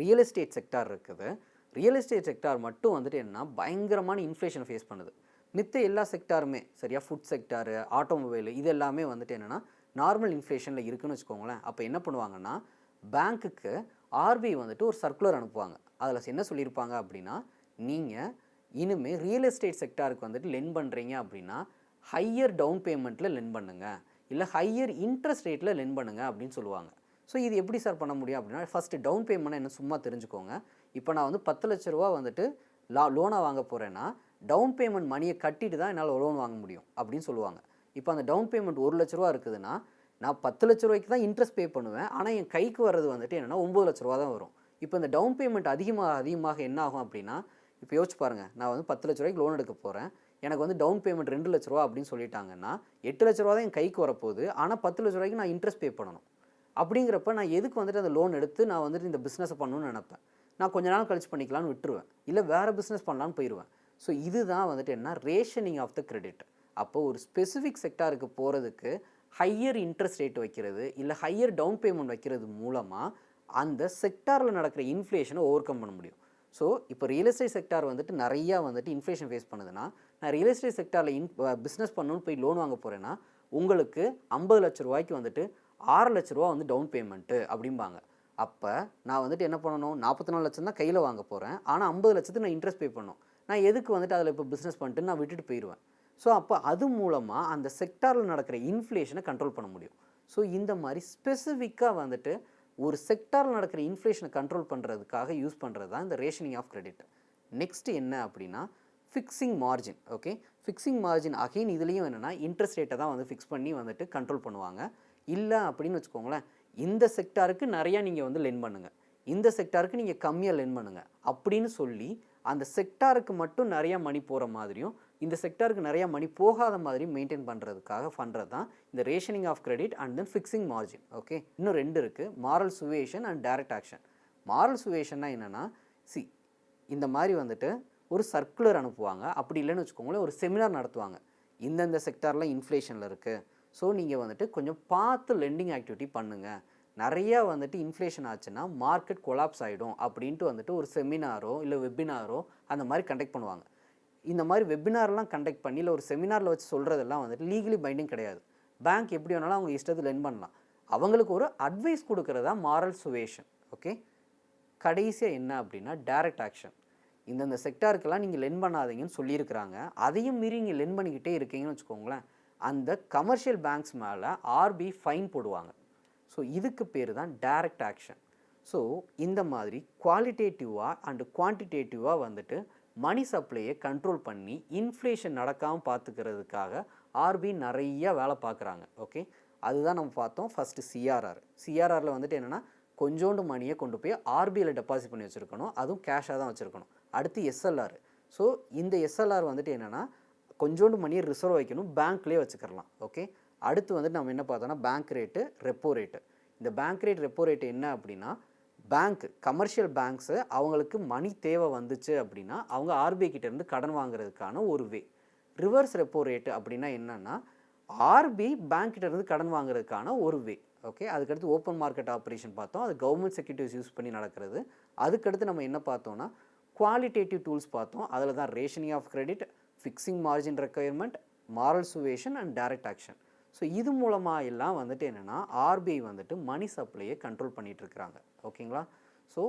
real estate sector இருக்குது. ரியல் எஸ்டேட் செக்டார் மட்டும் வந்துட்டு என்ன பயங்கரமான இன்ஃப்ளேஷனை ஃபேஸ் பண்ணுது. மித்த எல்லா செக்டாருமே, சரியா, ஃபுட் செக்டாரு, ஆட்டோமொபைல் இது எல்லாமே வந்துட்டு என்னென்னா நார்மல் இன்ஃப்ளேஷனில் இருக்குதுன்னு வச்சுக்கோங்களேன். அப்போ என்ன பண்ணுவாங்கன்னா பேங்க்குக்கு ஆர்பிஐ வந்துட்டு ஒரு சர்க்குலர் அனுப்புவாங்க. அதில் என்ன சொல்லியிருப்பாங்க அப்படின்னா நீங்கள் இனிமேல் ரியல் எஸ்டேட் செக்டாருக்கு வந்துட்டு லென் பண்ணுறீங்க அப்படின்னா ஹையர் டவுன் பேமெண்ட்டில் லென் பண்ணுங்கள், இல்லை ஹையர் இன்ட்ரெஸ்ட் ரேட்டில் லென் பண்ணுங்கள் அப்படின்னு சொல்லுவாங்க. ஸோ இது எப்படி சார் பண்ண முடியும் அப்படின்னா ஃபஸ்ட்டு டவுன் பேமெண்ட் என்ன சும்மா தெரிஞ்சுக்கோங்க. இப்போ நான் வந்து 10 லட்ச ரூபா வந்துட்டு லோனாக வாங்க போகிறேன்னா டவுன் பேமெண்ட் மணியை கட்டிட்டு தான் என்னால் லோன் வாங்க முடியும் அப்படின்னு சொல்லுவாங்க. இப்போ அந்த டவுன் பேமெண்ட் 1 லட்ச ரூபா இருக்குதுன்னா நான் 10 லட்ச ரூபாய்க்கு தான் இன்ட்ரெஸ்ட் பே பண்ணுவேன். ஆனால் என் கைக்கு வர்றது வந்துட்டு என்னென்னா 9 லட்ச ரூபா தான் வரும். இப்போ இந்த டவுன் பேமெண்ட் அதிகமாக என்ன ஆகும் அப்படின்னா இப்போ யோசிச்சு பாருங்கள், நான் வந்து 10 லட்ச ரூபாய்க்கு லோன் எடுக்க போகிறேன், எனக்கு வந்து டவுன் பேமெண்ட் 2 லட்ச ரூபா அப்படின்னு சொல்லிட்டாங்கன்னா 8 லட்ச ரூபா தான் என் கைக்கு வரப்போகுது. ஆனால் 10 லட்ச ரூபாய்க்கு நான் இன்ட்ரெஸ்ட் பே பண்ணணும். அப்படிங்கிறப்ப நான் எதுக்கு வந்துட்டு அந்த லோன் எடுத்து நான் வந்துட்டு இந்த பிஸ்னஸை பண்ணணும்னு நினைப்பேன். நான் கொஞ்ச நாள் கழிச்சு பண்ணிக்கலான்னு விட்டுருவேன், இல்லை வேறு பிஸ்னஸ் பண்ணலான்னு போயிடுவேன். ஸோ இதுதான் வந்துட்டு என்ன ரேஷனிங் ஆஃப் த கிரெடிட். அப்போது ஒரு ஸ்பெசிஃபிக் செக்டாருக்கு போகிறதுக்கு ஹையர் இன்ட்ரெஸ்ட் ரேட் வைக்கிறது இல்லை ஹையர் டவுன் பேமெண்ட் வைக்கிறது மூலமாக அந்த செக்டாரில் நடக்கிற இன்ஃப்ளேஷனை ஓவர் கம் பண்ண முடியும். ஸோ இப்போ ரியல் எஸ்டேட் செக்டார் வந்துட்டு நிறையா வந்துட்டு இன்ஃப்ளேஷன் ஃபேஸ் பண்ணுதுன்னா, நான் ரியல் எஸ்டேட் செக்டாரில் பிஸ்னஸ் பண்ணணும்னு போய் லோன் வாங்க போகிறேன்னா, உங்களுக்கு 50 லட்ச ரூபாய்க்கு வந்துட்டு 6 லட்ச ரூபா வந்து டவுன் பேமெண்ட்டு அப்படிம்பாங்க. அப்போ நான் வந்துட்டு என்ன பண்ணணும், 44 லட்சம் தான் கையில் வாங்க போகிறேன், ஆனால் 50 லட்சத்துக்கு நான் இன்ட்ரெஸ்ட் பே பண்ணணும். நான் எதுக்கு வந்துட்டு அதில் இப்போ பிஸ்னஸ் பண்ணிட்டு நான் விட்டுட்டு போயிடுவேன். ஸோ அப்போ அது மூலமாக அந்த செக்டாரில் நடக்கிற இன்ஃப்ளேஷனை கண்ட்ரோல் பண்ண முடியும். ஸோ இந்த மாதிரி ஸ்பெசிஃபிக்காக வந்துட்டு ஒரு செக்டாரில் நடக்கிற இன்ஃப்ளேஷனை கண்ட்ரோல் பண்ணுறதுக்காக யூஸ் பண்ணுறது தான் இந்த ரேஷனிங் ஆஃப் கிரெடிட். நெக்ஸ்ட் என்ன அப்படின்னா fixing margin. Okay, fixing margin again இதுலேயும் என்னென்னா இன்ட்ரெஸ்ட் ரேட்டை தான் வந்து ஃபிக்ஸ் பண்ணி வந்துட்டு கண்ட்ரோல் பண்ணுவாங்க. இல்லை அப்படின்னு வச்சுக்கோங்களேன், இந்த செக்டாருக்கு நிறையா நீங்கள் வந்து லென் பண்ணுங்கள், இந்த செக்டாருக்கு நீங்கள் கம்மியாக லென் பண்ணுங்கள் அப்படின்னு சொல்லி அந்த செக்டாருக்கு மட்டும் நிறையா மணி போகிற மாதிரியும் இந்த செக்டாருக்கு நிறையா மணி போகாத மாதிரியும் மெயின்டைன் பண்ணுறதுக்காக பண்ணுறது தான் இந்த rationing of credit and then fixing margin. Okay, இன்னும் 2 இருக்குது, moral suasion and direct action. Moral சுவேஷன்னா என்னென்னா, இந்த மாதிரி வந்துட்டு ஒரு சர்க்குலர் அனுப்புவாங்க, அப்படி இல்லைன்னு வச்சுக்கோங்களேன் ஒரு செமினார் நடத்துவாங்க. இந்தந்த செக்டாரில் இன்ஃப்ளேஷனில் இருக்குது, ஸோ நீங்கள் வந்துட்டு கொஞ்சம் பார்த்து லெண்டிங் ஆக்டிவிட்டி பண்ணுங்கள், நிறையா வந்துட்டு இன்ஃப்ளேஷன் ஆச்சுன்னா மார்க்கெட் கொலாப்ஸ் ஆகிடும் அப்படின்ட்டு வந்துட்டு ஒரு செமினாரோ இல்லை வெபினாரோ அந்த மாதிரி கண்டக்ட் பண்ணுவாங்க. இந்த மாதிரி வெபினார்லாம் கண்டக்ட் பண்ணி இல்லை ஒரு செமினாரில் வச்சு சொல்கிறதெல்லாம் வந்துட்டு லீகலி பைண்டிங் கிடையாது. பேங்க் எப்படி வேணாலும் அவங்க இஷ்டத்தில் லென் பண்ணலாம். அவங்களுக்கு ஒரு அட்வைஸ் கொடுக்குறதா மாரல் சுவேஷன். ஓகே, கடைசியாக என்ன அப்படின்னா டைரக்ட் ஆக்ஷன். இந்தந்த செக்டாருக்கெல்லாம் நீங்கள் லென் பண்ணாதீங்கன்னு சொல்லியிருக்கிறாங்க, அதையும் மீறி நீங்கள் லென் பண்ணிக்கிட்டே இருக்கீங்கன்னு வச்சுக்கோங்களேன், அந்த கமர்ஷியல் பேங்க்ஸ் மேலே ஆர்பி ஃபைன் போடுவாங்க. ஸோ இதுக்கு பேர் தான் டைரக்ட் ஆக்ஷன். ஸோ இந்த மாதிரி குவாலிட்டேட்டிவாக அண்டு குவான்டிடேட்டிவாக வந்துட்டு மணி சப்ளையை கண்ட்ரோல் பண்ணி இன்ஃப்ளேஷன் நடக்காமல் பார்த்துக்கிறதுக்காக ஆர்பி நிறைய வேலை பார்க்குறாங்க. ஓகே, அதுதான் நம்ம பார்த்தோம். ஃபஸ்ட்டு சிஆர்ஆரில் வந்துட்டு என்னென்னா கொஞ்சோண்டு மணியை கொண்டு போய் ஆர்பியில் டெபாசிட் பண்ணி வச்சுருக்கணும், அதுவும் கேஷாக தான் வச்சுருக்கணும். அடுத்து எஸ்எல்ஆர். ஸோ இந்த எஸ்எல்ஆர் வந்துட்டு என்னென்னா கொஞ்சோண்டு மணியை ரிசர்வ் வைக்கணும், பேங்க்லேயே வச்சுக்கலாம். ஓகே, அடுத்து வந்துட்டு நம்ம என்ன பார்த்தோன்னா பேங்க் ரேட்டு, ரெப்போ ரேட்டு. இந்த பேங்க் ரேட், ரெப்போ ரேட்டு என்ன அப்படின்னா, பேங்க் கமர்ஷியல் பேங்க்ஸு அவங்களுக்கு மணி தேவை வந்துச்சு அப்படின்னா அவங்க ஆர்பிஐ கிட்டேருந்து கடன் வாங்குறதுக்கான ஒரு வே. ரிவர்ஸ் ரெப்போ ரேட்டு அப்படின்னா என்னென்னா, ஆர்பிஐ பேங்க் கிட்டேருந்து கடன் வாங்குறதுக்கான ஒரு வே. ஓகே, அதுக்கடுத்து ஓப்பன் மார்க்கெட் ஆப்ரேஷன் பார்த்தோம், அது கவர்மெண்ட் செக்யூரிட்டிஸ் யூஸ் பண்ணி நடக்கிறது. அதுக்கடுத்து நம்ம என்ன பார்த்தோன்னா குவாலிட்டேட்டிவ் டூல்ஸ் பார்த்தோம், அதில் தான் rationing of credit, fixing margin requirement, moral suasion and direct action. So இது மூலமாக எல்லாம் வந்துட்டு என்னென்னா ஆர்பிஐ வந்துட்டு மணி சப்ளையை கண்ட்ரோல் பண்ணிகிட்ருக்குறாங்க. ஓகேங்களா? ஸோ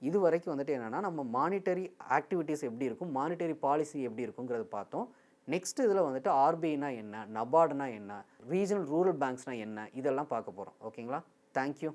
இது வரைக்கும் வந்துட்டு என்னென்னா நம்ம மானிட்டரி ஆக்டிவிட்டீஸ் எப்படி இருக்கும், மானிட்டரி பாலிசி எப்படி இருக்குங்கிறத பார்த்தோம். நெக்ஸ்ட் இதில் வந்துட்டு ஆர்பிஐனா என்ன, நபார்டுனா என்ன, ரீஜனல் ரூரல் பேங்க்ஸ்னால் என்ன, இதெல்லாம் பார்க்க போகிறோம். ஓகேங்களா? தேங்க்யூ.